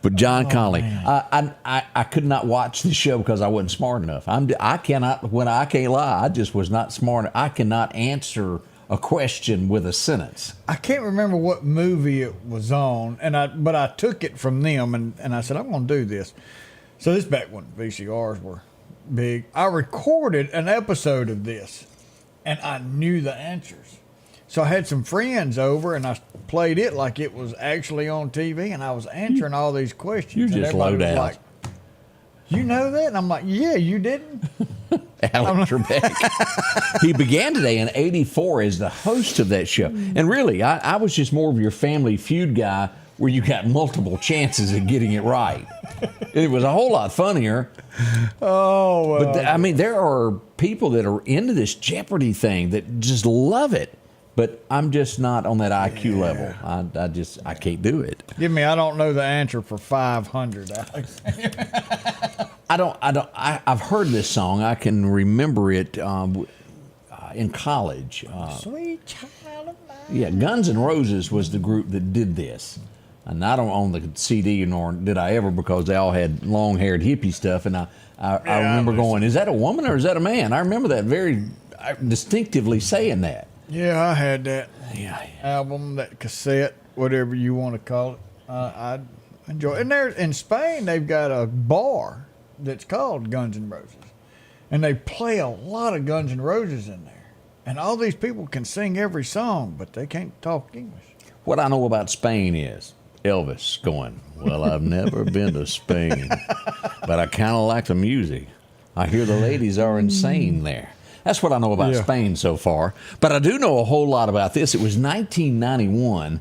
But John Conley, I could not watch the show because I wasn't smart enough. I can't lie. I just was not smart. I cannot answer a question with a sentence. I can't remember what movie it was on, but I took it from them, and I said, I'm going to do this. So this back when VCRs were big. I recorded an episode of this, and I knew the answers. So I had some friends over, and I played it like it was actually on TV, and I was answering all these questions. You and just everybody low was down. like, you know that? And I'm like, yeah, you didn't? Alex Trebek. He began today in 84 as the host of that show. And really, I was just more of your Family Feud guy where you got multiple chances at getting it right. It was a whole lot funnier. Oh, well. But I mean, there are people that are into this Jeopardy thing that just love it. But I'm just not on that IQ level. I can't do it. Give me, I don't know the answer for 500, Alex. I've heard this song. I can remember it in college. Sweet child of mine. Yeah, Guns N' Roses was the group that did this. And I don't own the CD, nor did I ever, because they all had long-haired hippie stuff. And I remember going, is that a woman or is that a man? I remember that very distinctively saying that. Yeah, I had that Yeah. album, that cassette, whatever you want to call it. I enjoy it. And there in Spain, they've got a bar that's called Guns N' Roses. And they play a lot of Guns N' Roses in there. And all these people can sing every song, but they can't talk English. What I know about Spain is Elvis going, well, I've never been to Spain, but I kind of like the music. I hear the ladies are insane there. That's what I know about Spain so far. But I do know a whole lot about this. It was 1991.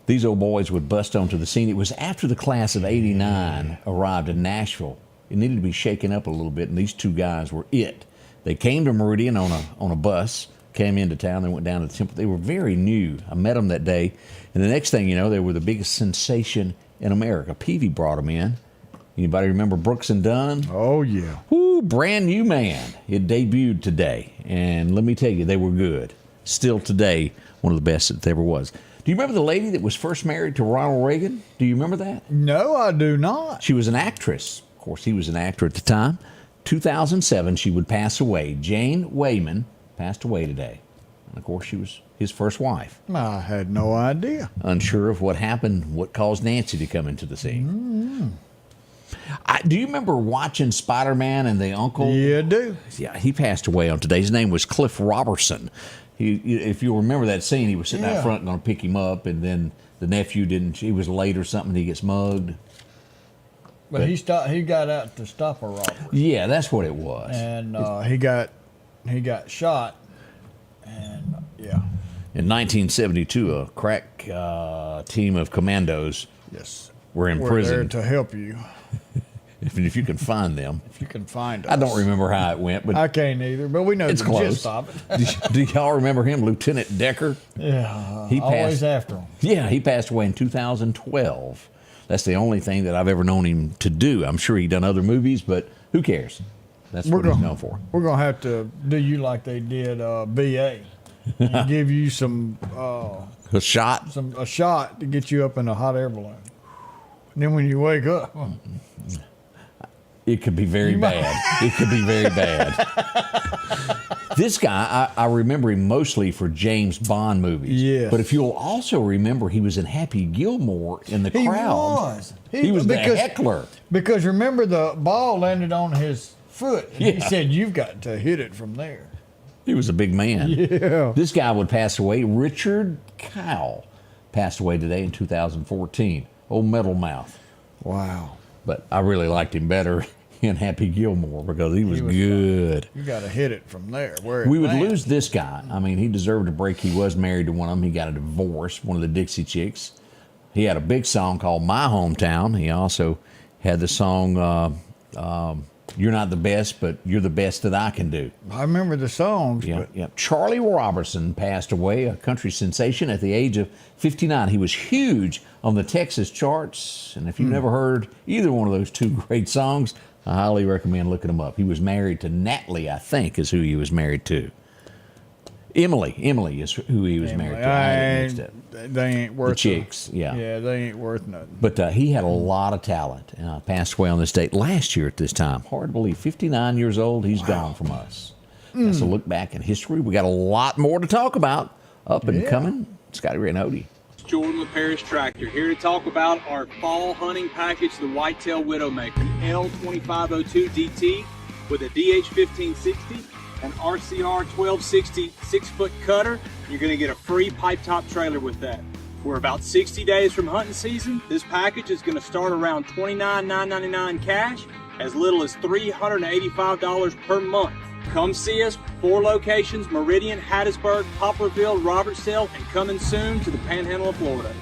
These old boys would bust onto the scene. It was after the class of 89 arrived in Nashville. It needed to be shaken up a little bit, and these two guys were it. They came to Meridian on a bus, came into town, they went down to the Temple. They were very new. I met them that day, and the next thing you know, they were the biggest sensation in America. Peavy brought them in. Anybody remember Brooks and Dunn? Oh, yeah. Woo, brand new man. It debuted today, and let me tell you, they were good. Still today, one of the best that there ever was. Do you remember the lady that was first married to Ronald Reagan? Do you remember that? No, I do not. She was an actress. Of course, he was an actor at the time. 2007, she would pass away. Jane Wayman passed away today. And of course, she was his first wife. I had no idea. Unsure of what happened, what caused Nancy to come into the scene. Do you remember watching Spider-Man and the uncle? Yeah, I do. Yeah, he passed away on today. His name was Cliff Robertson. If you remember that scene, he was sitting out front going to pick him up, and then the nephew didn't. He was late or something. He gets mugged. But he got out to stop a robbery. Yeah, that's what it was. And he got shot. And yeah. In 1972, a crack team of commandos were in We're prison. there to help you. If you can find them. If you can find us. I don't remember how it went, but I can't either, but we know it's the close. gist of it. Do y'all remember him, Lieutenant Decker? Yeah, He always passed, after him. Yeah, he passed away in 2012. That's the only thing that I've ever known him to do. I'm sure he'd done other movies, but who cares? That's what he's known for. We're going to have to do you like they did BA. And give you some A shot? a shot to get you up in a hot air balloon. And then when you wake up, It could be very bad. It could be very bad. This guy, I remember him mostly for James Bond movies. Yes. But if you'll also remember, he was in Happy Gilmore in the crowd. He was the heckler. Because remember, the ball landed on his foot. And Yeah. he said, "You've got to hit it from there." He was a big man. Yeah. This guy would pass away. Richard Kyle passed away today in 2014. Old Metal Mouth. Wow. But I really liked him better in Happy Gilmore because he was good. You got to hit it from there. Where We would lose this guy. I mean, he deserved a break. He was married to one of them. He got a divorce, one of the Dixie Chicks. He had a big song called My Hometown. He also had the song, You're Not the Best, but You're the Best That I Can Do. I remember the songs. Yeah, But yeah. Charlie Robertson passed away, a country sensation at the age of 59. He was huge on the Texas charts. And if you've never heard either one of those two great songs, I highly recommend looking them up. He was married to Natalie, I think, is who he was married to. Emily is who he was married to. I had it mixed up. They ain't worth The chicks, yeah. Yeah, they ain't worth nothing. But he had a lot of talent, and passed away on this date last year at this time. Hard to believe, 59 years old, he's gone from us. That's a look back in history. We got a lot more to talk about up and coming. Scotty Ray and Odie. Jordan with Paris Tractor, here to talk about our fall hunting package, the Whitetail Widowmaker, L2502 DT with a DH1560, an RCR 1260 6-foot cutter. You're going to get a free pipe top trailer with that. We're about 60 days from hunting season. This package is going to start around $29,999 cash, as little as $385 per month. Come see us, 4 locations, Meridian, Hattiesburg, Poplarville, Robertsdale, and coming soon to the Panhandle of Florida.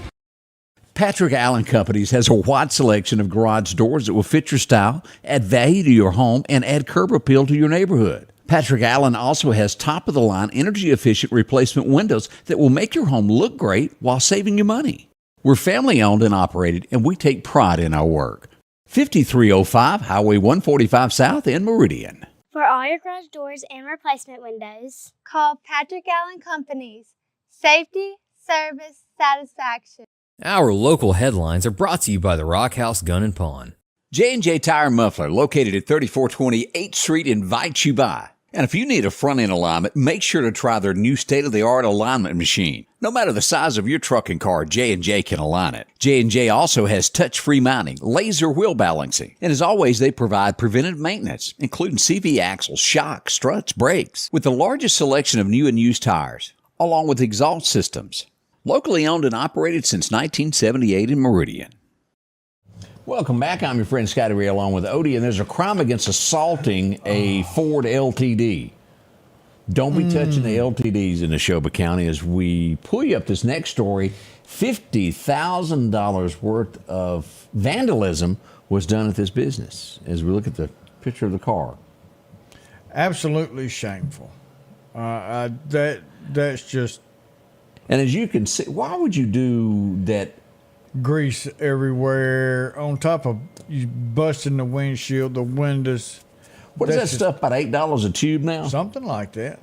Patrick Allen Companies has a wide selection of garage doors that will fit your style, add value to your home, and add curb appeal to your neighborhood. Patrick Allen also has top-of-the-line, energy-efficient replacement windows that will make your home look great while saving you money. We're family-owned and operated, and we take pride in our work. 5305 Highway 145 South in Meridian. For all your garage doors and replacement windows, call Patrick Allen Companies. Safety, service, satisfaction. Our local headlines are brought to you by the Rock House Gun and Pawn. J&J Tire Muffler, located at 3420 8th Street, invites you by. And if you need a front-end alignment, make sure to try their new state-of-the-art alignment machine. No matter the size of your truck and car, J&J can align it. J&J also has touch-free mounting, laser wheel balancing, and as always, they provide preventive maintenance, including CV axles, shocks, struts, brakes, with the largest selection of new and used tires, along with exhaust systems. Locally owned and operated since 1978 in Meridian. Welcome back. I'm your friend Scotty Ray along with Odie, and there's a crime against assaulting a Ford LTD. Don't be touching the LTDs in Neshoba County as we pull you up this next story. $50,000 worth of vandalism was done at this business as we look at the picture of the car. Absolutely shameful. That's just... And as you can see, why would you do that? Grease everywhere, on top of you busting the windshield, the windows. What is that stuff, about $8 a tube now? Something like that.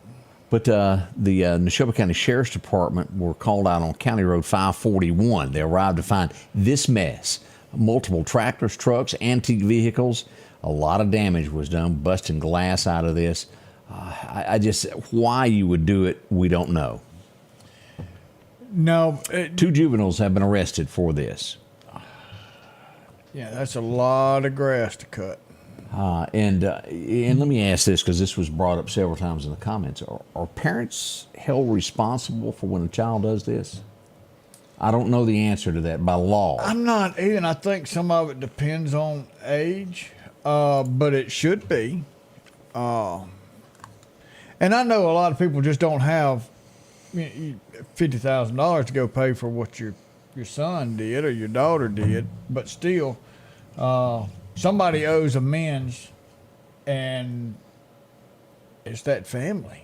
But the Neshoba County Sheriff's Department were called out on County Road 541. They arrived to find this mess. Multiple tractors, trucks, antique vehicles. A lot of damage was done, busting glass out of this. I just, why you would do it, we don't know. No. 2 juveniles have been arrested for this. Yeah, that's a lot of grass to cut. And let me ask this, because this was brought up several times in the comments. Are parents held responsible for when a child does this? I don't know the answer to that by law. I'm not even. I think some of it depends on age, but it should be. And I know a lot of people just don't have $50,000 to go pay for what your son did or your daughter did, but still, somebody owes amends, and it's that family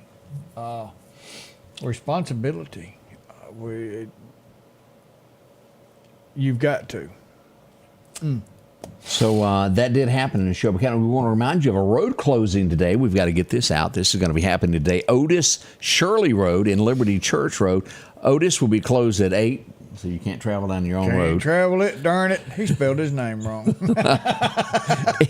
responsibility. You've got to. So that did happen in Neshoba County. We want to remind you of a road closing today. We've got to get this out. This is going to be happening today. Otis Shirley Road and Liberty Church Road. Otis will be closed at 8, so you can't travel down your own road. Can't travel it, darn it. He spelled his name wrong.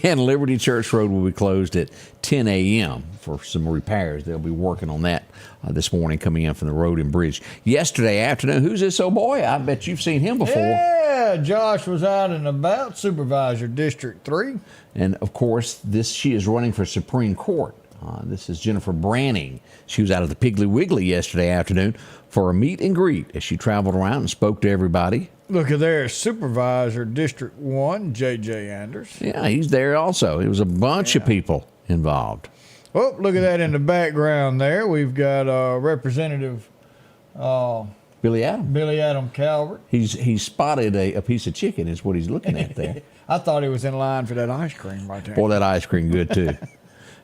And Liberty Church Road will be closed at 10 a.m. for some repairs. They'll be working on that this morning coming in from the road and bridge. Yesterday afternoon, who's this old boy? I bet you've seen him before. Yeah, Josh was out and about, Supervisor District 3. And, of course, she is running for Supreme Court. This is Jennifer Branning. She was out at the Piggly Wiggly yesterday afternoon for a meet and greet as she traveled around and spoke to everybody. Look at there, Supervisor District 1, J.J. Anders. Yeah, he's there also. It was a bunch of people involved. Oh, look at that in the background there. We've got Representative Billy Adam Calvert. He's spotted a piece of chicken is what he's looking at there. I thought he was in line for that ice cream right there. Boy, that ice cream good too.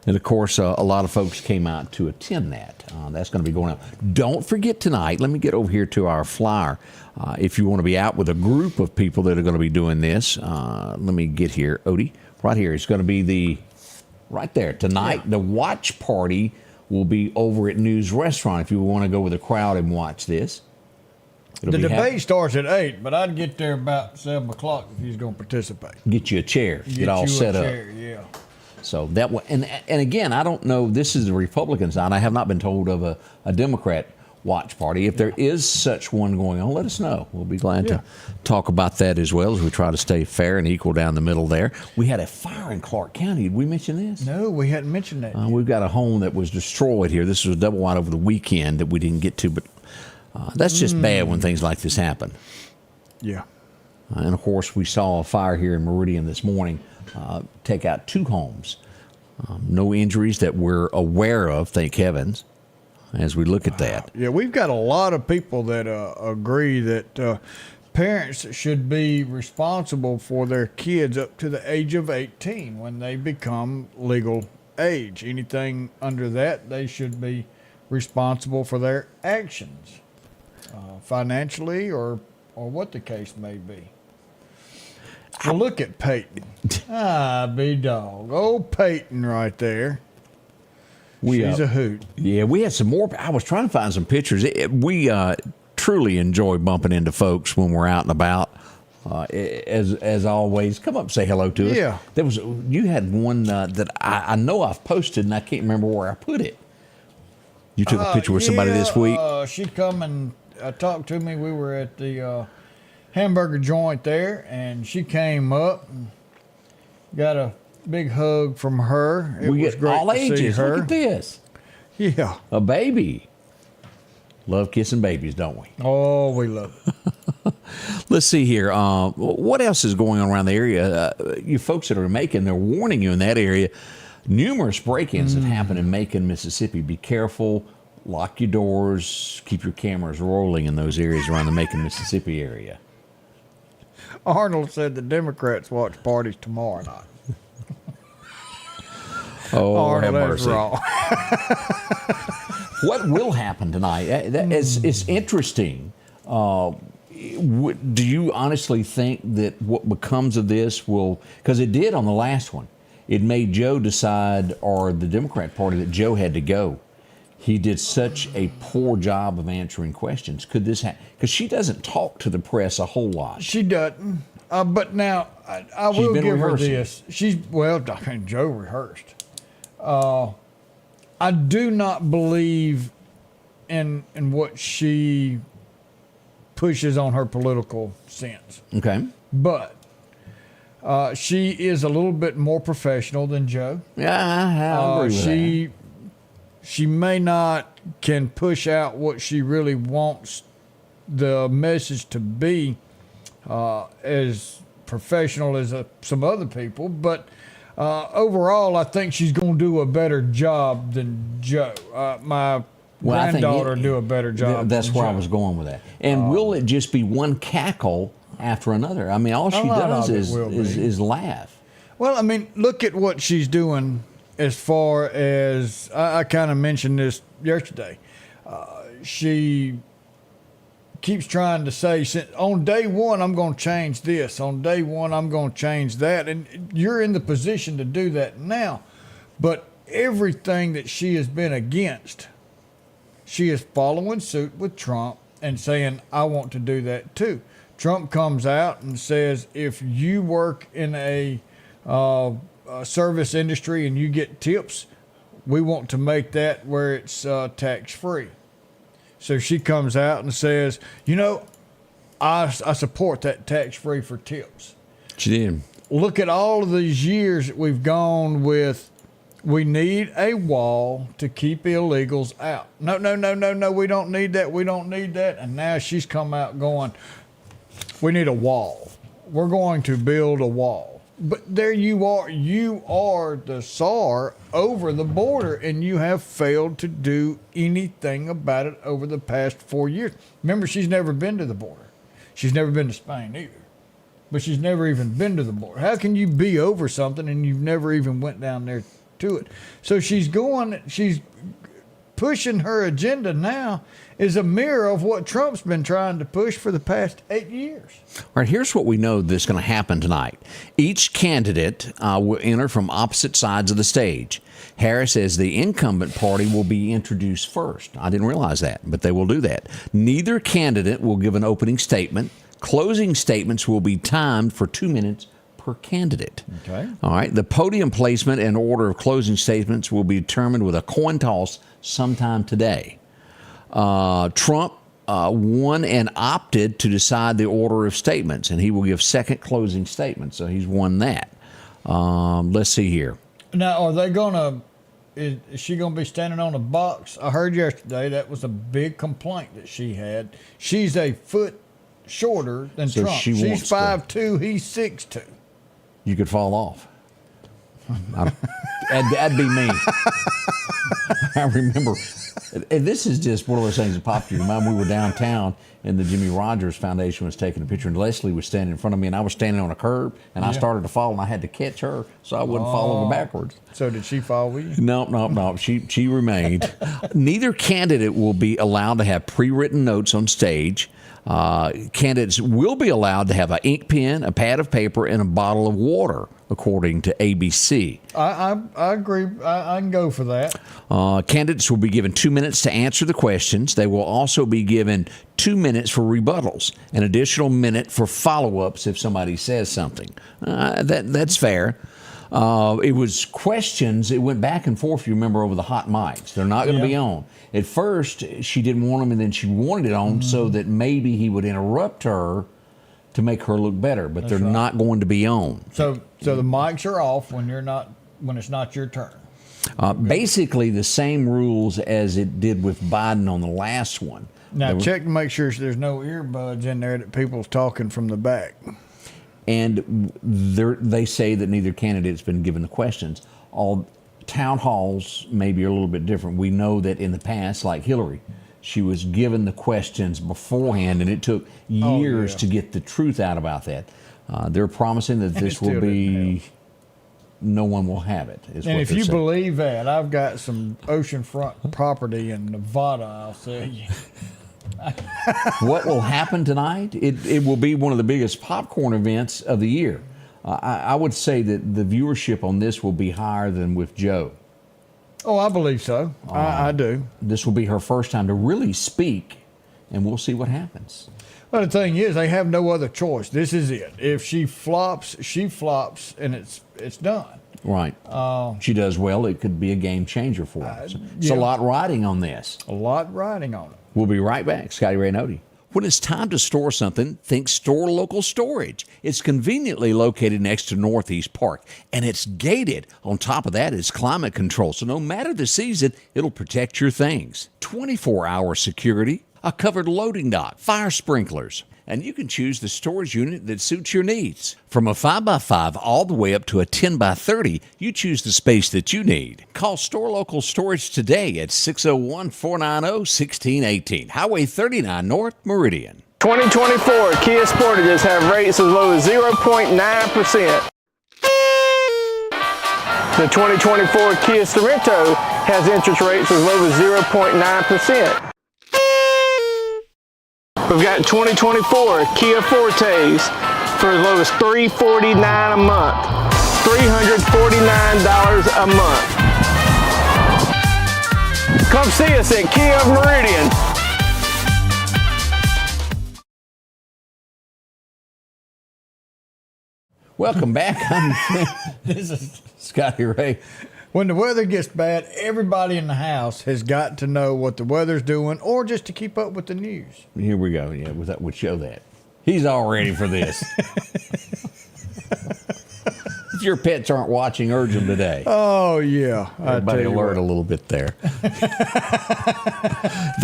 And of course, a lot of folks came out to attend that. That's going to be going on. Don't forget tonight, let me get over here to our flyer. If you want to be out with a group of people that are going to be doing this, let me get here, Odie. Right here. It's going to be right there. Tonight, the watch party will be over at News Restaurant if you want to go with a crowd and watch this. The debate starts at 8, but I'd get there about 7 o'clock if he's going to participate. Get you a chair. Get all set up. Yeah. So that and again, I don't know. This is the Republican side. I have not been told of a Democrat watch party. If there is such one going on, let us know. We'll be glad to talk about that as well as we try to stay fair and equal down the middle there. We had a fire in Clark County. Did we mention this? No, we hadn't mentioned that. We've got a home that was destroyed here. This was a double wide over the weekend that we didn't get to, but that's just bad when things like this happen. Yeah. And of course, we saw a fire here in Meridian this morning take out 2 homes. No injuries that we're aware of, thank heavens, as we look at that. Yeah, we've got a lot of people that agree that parents should be responsible for their kids up to the age of 18 when they become legal age. Anything under that, they should be responsible for their actions, financially or what the case may be. Well, look at Peyton. B-dog. Old Peyton right there. She's a hoot. Yeah, we had some more. I was trying to find some pictures. We truly enjoy bumping into folks when we're out and about. As always, come up and say hello to us. Yeah. You had one that I know I've posted, and I can't remember where I put it. You took a picture with somebody this week? She come and talked to me. We were at the hamburger joint there, and she came up and got a big hug from her. It was great all to see ages. her. Look at this. Yeah. A baby. Love kissing babies, don't we? Oh, we love it. Let's see here. What else is going on around the area? You folks that are in Macon, they're warning you in that area. Numerous break-ins have happened in Macon, Mississippi. Be careful. Lock your doors. Keep your cameras rolling in those areas around the Macon, Mississippi area. Arnold said the Democrats watch parties tomorrow night. Oh, Arnold, have that's mercy. wrong. What will happen tonight? It's interesting. Do you honestly think that what becomes of this will, because it did on the last one, it made Joe decide, or the Democrat Party, that Joe had to go. He did such a poor job of answering questions. Could this happen? Because she doesn't talk to the press a whole lot. She doesn't. But now, I will give her this. Joe rehearsed. I do not believe in what she pushes on her political sense. Okay. But she is a little bit more professional than Joe. Yeah, I agree with that. She may not can push out what she really wants the message to be as professional as some other people, but overall, I think she's going to do a better job than Joe. My granddaughter do a better job. That's where I was going with that. And will it just be one cackle after another? I mean, all she does is laugh. Well, I mean, look at what she's doing as far as I kind of mentioned this yesterday. She keeps trying to say, on day one, I'm going to change this. On day one, I'm going to change that. And you're in the position to do that now. But everything that she has been against, she is following suit with Trump and saying, I want to do that too. Trump comes out and says, if you work in a service industry and you get tips, we want to make that where it's tax-free. So she comes out and says, I support that tax-free for tips. She did. Look at all of these years that we've gone with, we need a wall to keep illegals out. No, we don't need that. We don't need that. And now she's come out going, we need a wall. We're going to build a wall. But there you are. You are the czar over the border, and you have failed to do anything about it over the past 4 years. Remember, she's never been to the border. She's never been to Spain either. But she's never even been to the border. How can you be over something and you've never even went down there to it? So she's pushing her agenda now is a mirror of what Trump's been trying to push for the past 8 years. All right, here's what we know that's going to happen tonight. Each candidate will enter from opposite sides of the stage. Harris says the incumbent party will be introduced first. I didn't realize that, but they will do that. Neither candidate will give an opening statement. Closing statements will be timed for 2 minutes per candidate. Okay. All right. The podium placement and order of closing statements will be determined with a coin toss sometime today. Trump won and opted to decide the order of statements, and he will give second closing statements. So he's won that. Let's see here. Now, are they going to, is she going to be standing on a box? I heard yesterday that was a big complaint that she had. She's a foot shorter than Trump. She's 5'2", he's 6'2". You could fall off. That'd be me. I remember, and this is just one of those things that popped in your mind. We were downtown, and the Jimmy Rogers Foundation was taking a picture, and Leslie was standing in front of me, and I was standing on a curb, and I started to fall, and I had to catch her so I wouldn't fall over backwards. So did she fall with you? No. She remained. Neither candidate will be allowed to have pre-written notes on stage. Candidates will be allowed to have an ink pen, a pad of paper, and a bottle of water, according to ABC. I agree. I can go for that. Candidates will be given 2 minutes to answer the questions. They will also be given 2 minutes for rebuttals, an additional minute for follow-ups if somebody says something. That's fair. It was questions. It went back and forth, you remember, over the hot mics. They're not going to be on. At first, she didn't want them, and then she wanted it on so that maybe he would interrupt her to make her look better, but they're not going to be on. So the mics are off when it's not your turn. Basically, the same rules as it did with Biden on the last one. Now, check to make sure there's no earbuds in there that people's talking from the back. And they say that neither candidate's been given the questions. All town halls may be a little bit different. We know that in the past, like Hillary, she was given the questions beforehand, and it took years to get the truth out about that. They're promising that this will be, no one will have it. And if you believe that, I've got some oceanfront property in Nevada, I'll sell you. What will happen tonight? It will be one of the biggest popcorn events of the year. I would say that the viewership on this will be higher than with Joe. Oh, I believe so. I do. This will be her first time to really speak, and we'll see what happens. Well, the thing is, they have no other choice. This is it. If she flops, and it's done. Right. She does well. It could be a game changer for her. It's a lot riding on this. A lot riding on it. We'll be right back. Scotty Ray and Odie. When it's time to store something, think Store Local Storage. It's conveniently located next to Northeast Park, and it's gated. On top of that, it's climate control, so no matter the season, it'll protect your things. 24-hour security, a covered loading dock, fire sprinklers, and you can choose the storage unit that suits your needs. From a 5x5 all the way up to a 10x30, you choose the space that you need. Call Store Local Storage today at 601-490-1618, Highway 39 North Meridian. 2024 Kia Sportages have rates as low as 0.9%. The 2024 Kia Sorento has interest rates as low as 0.9%. We've got 2024 Kia Fortes for as low as $349 a month. $349 a month. Come see us at Kia of Meridian. Welcome back. This is Scotty Ray. When the weather gets bad, everybody in the house has got to know what the weather's doing or just to keep up with the news. Here we go. Yeah, that would show that. He's all ready for this. If your pets aren't watching, urge them today. Oh, yeah. Everybody alert a little bit there.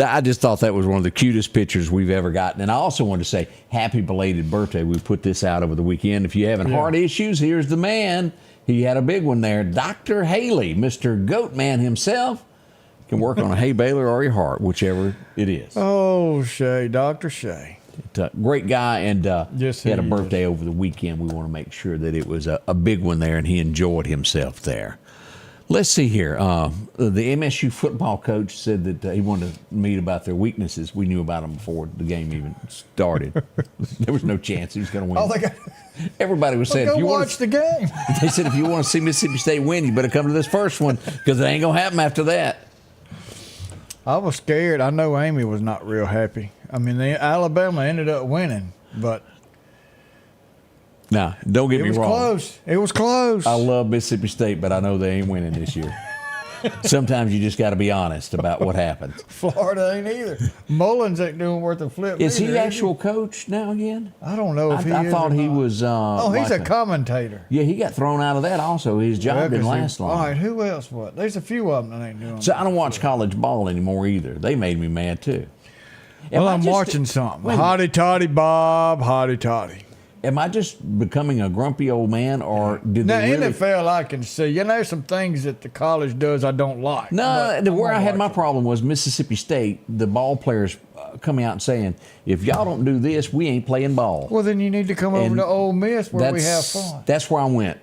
I just thought that was one of the cutest pictures we've ever gotten. And I also wanted to say happy belated birthday. We put this out over the weekend. If you're having heart issues, here's the man. He had a big one there. Dr. Haley, Mr. Goatman himself, can work on a hay baler or your heart, whichever it is. Oh, Shay, Dr. Shay. Great guy, and yes, he had a birthday over the weekend. We want to make sure that it was a big one there, and he enjoyed himself there. Let's see here. The MSU football coach said that he wanted to meet about their weaknesses. We knew about them before the game even started. There was no chance he was going to win. Everybody was saying, if you watch the game. They said, if you want to see Mississippi State win, you better come to this first one because it ain't going to happen after that. I was scared. I know Amy was not real happy. I mean, Alabama ended up winning, but now, don't get me wrong. Close. It was close. I love Mississippi State, but I know they ain't winning this year. Sometimes you just got to be honest about what happens. Florida ain't either. Mullins ain't doing worth a flip. Is he actual coach now again? I don't know if he is. I thought he was. He's a commentator. Yeah, he got thrown out of that also. His job didn't last long. All right, who else? What? There's a few of them that ain't doing. So I don't watch college ball anymore either. They made me mad too. Well, I'm watching something. Hotty toddy, Bob. Hotty toddy. Am I just becoming a grumpy old man, or did now, they really... NFL I can see. You know, there's some things that the college does I don't like. No, where I had my problem was Mississippi State. The ball players coming out and saying, if y'all don't do this, we ain't playing ball. Well, then you need to come over to Ole Miss where we have fun. That's where I went,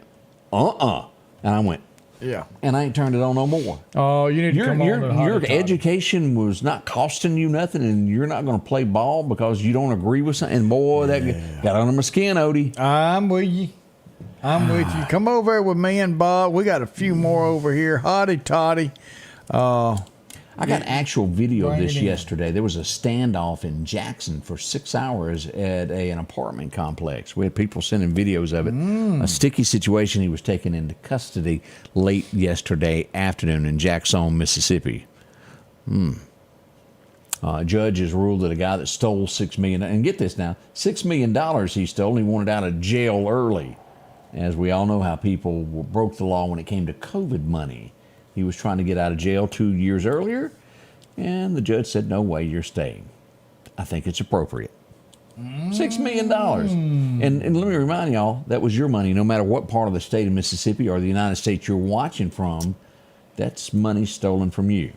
and I went, yeah. And I ain't turned it on no more. Oh, you need to come on to Your education was not costing you nothing, and you're not going to play ball because you don't agree with something. And boy, that got under my skin, Odie. I'm with you. I'm with you. Come over here with me and Bob. We got a few more over here. Hotty toddy. I got actual video of this yesterday. There was a standoff in Jackson for 6 hours at an apartment complex. We had people sending videos of it. A sticky situation. He was taken into custody late yesterday afternoon in Jackson, Mississippi. A judge has ruled that a guy that stole $6 million, and get this now, $6 million he stole, and he wanted out of jail early. As we all know how people broke the law when it came to COVID money. He was trying to get out of jail 2 years earlier, and the judge said, no way, you're staying. I think it's appropriate. $6 million. And let me remind y'all, that was your money. No matter what part of the state of Mississippi or the United States you're watching from, that's money stolen from you.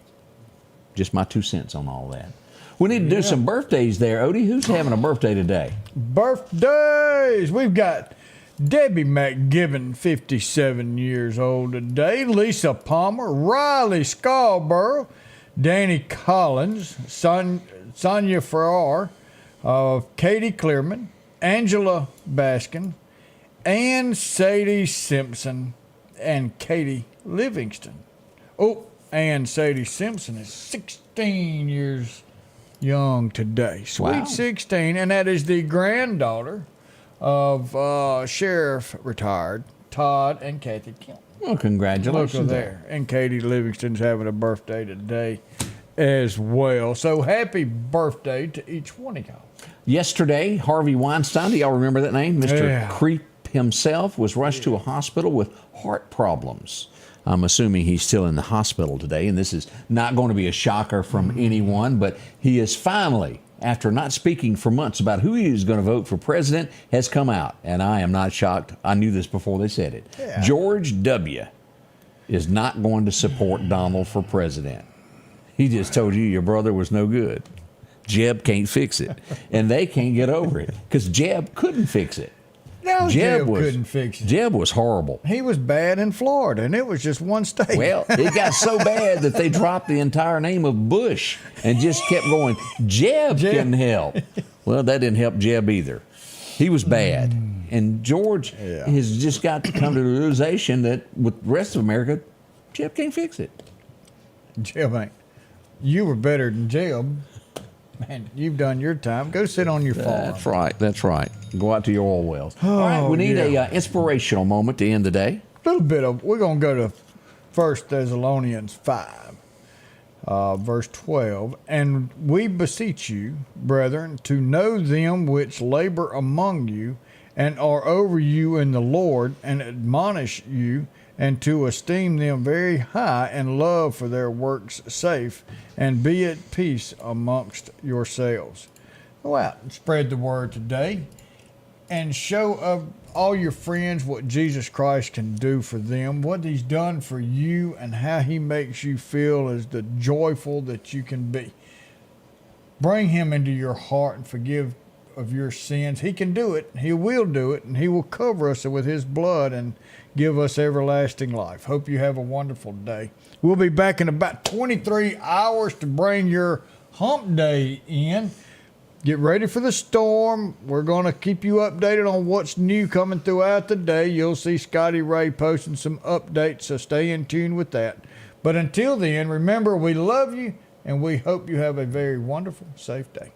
Just my 2 cents on all that. We need to do some birthdays there. Odie, who's having a birthday today? Birthdays! We've got Debbie McGibbon, 57 years old today. Lisa Palmer, Riley Scarborough, Danny Collins, Sonia Farrar, Katie Clearman, Angela Baskin, Ann Sadie Simpson, and Katie Livingston. Oh, Ann Sadie Simpson is 16 years young today. Sweet 16, and that is the granddaughter of Sheriff retired Todd and Kathy Kemp. Well, congratulations. Look there. And Katie Livingston's having a birthday today as well. So happy birthday to each one of y'all. Yesterday, Harvey Weinstein, do y'all remember that name? Mr. Creep himself was rushed to a hospital with heart problems. I'm assuming he's still in the hospital today, and this is not going to be a shocker from anyone, but he is finally, after not speaking for months about who he is going to vote for president, has come out. And I am not shocked. I knew this before they said it. Yeah. George W. is not going to support Donald for president. He just told you your brother was no good. Jeb can't fix it. And they can't get over it because Jeb couldn't fix it. No, Jeb couldn't fix it. Jeb was horrible. He was bad in Florida, and it was just one state. Well, it got so bad that they dropped the entire name of Bush and just kept going, Jeb can help. Well, that didn't help Jeb either. He was bad. And George has just got to come to the realization that with the rest of America, Jeb can't fix it. Jeb ain't. You were better than Jeb. Man, you've done your time. Go sit on your farm. That's right. That's right. Go out to your oil wells. All right, we need a inspirational moment to end the day. A little bit of. We're going to go to 1 Thessalonians 5, verse 12. And we beseech you, brethren, to know them which labor among you and are over you in the Lord, and admonish you, and to esteem them very high, and love for their works safe, and be at peace amongst yourselves. Go out and spread the word today, and show all your friends what Jesus Christ can do for them, what he's done for you, and how he makes you feel as the joyful that you can be. Bring him into your heart and forgive of your sins. He can do it. He will do it, and he will cover us with his blood and give us everlasting life. Hope you have a wonderful day. We'll be back in about 23 hours to bring your hump day in. Get ready for the storm. We're going to keep you updated on what's new coming throughout the day. You'll see Scotty Ray posting some updates, so stay in tune with that. But until then, remember, we love you, and we hope you have a very wonderful, safe day.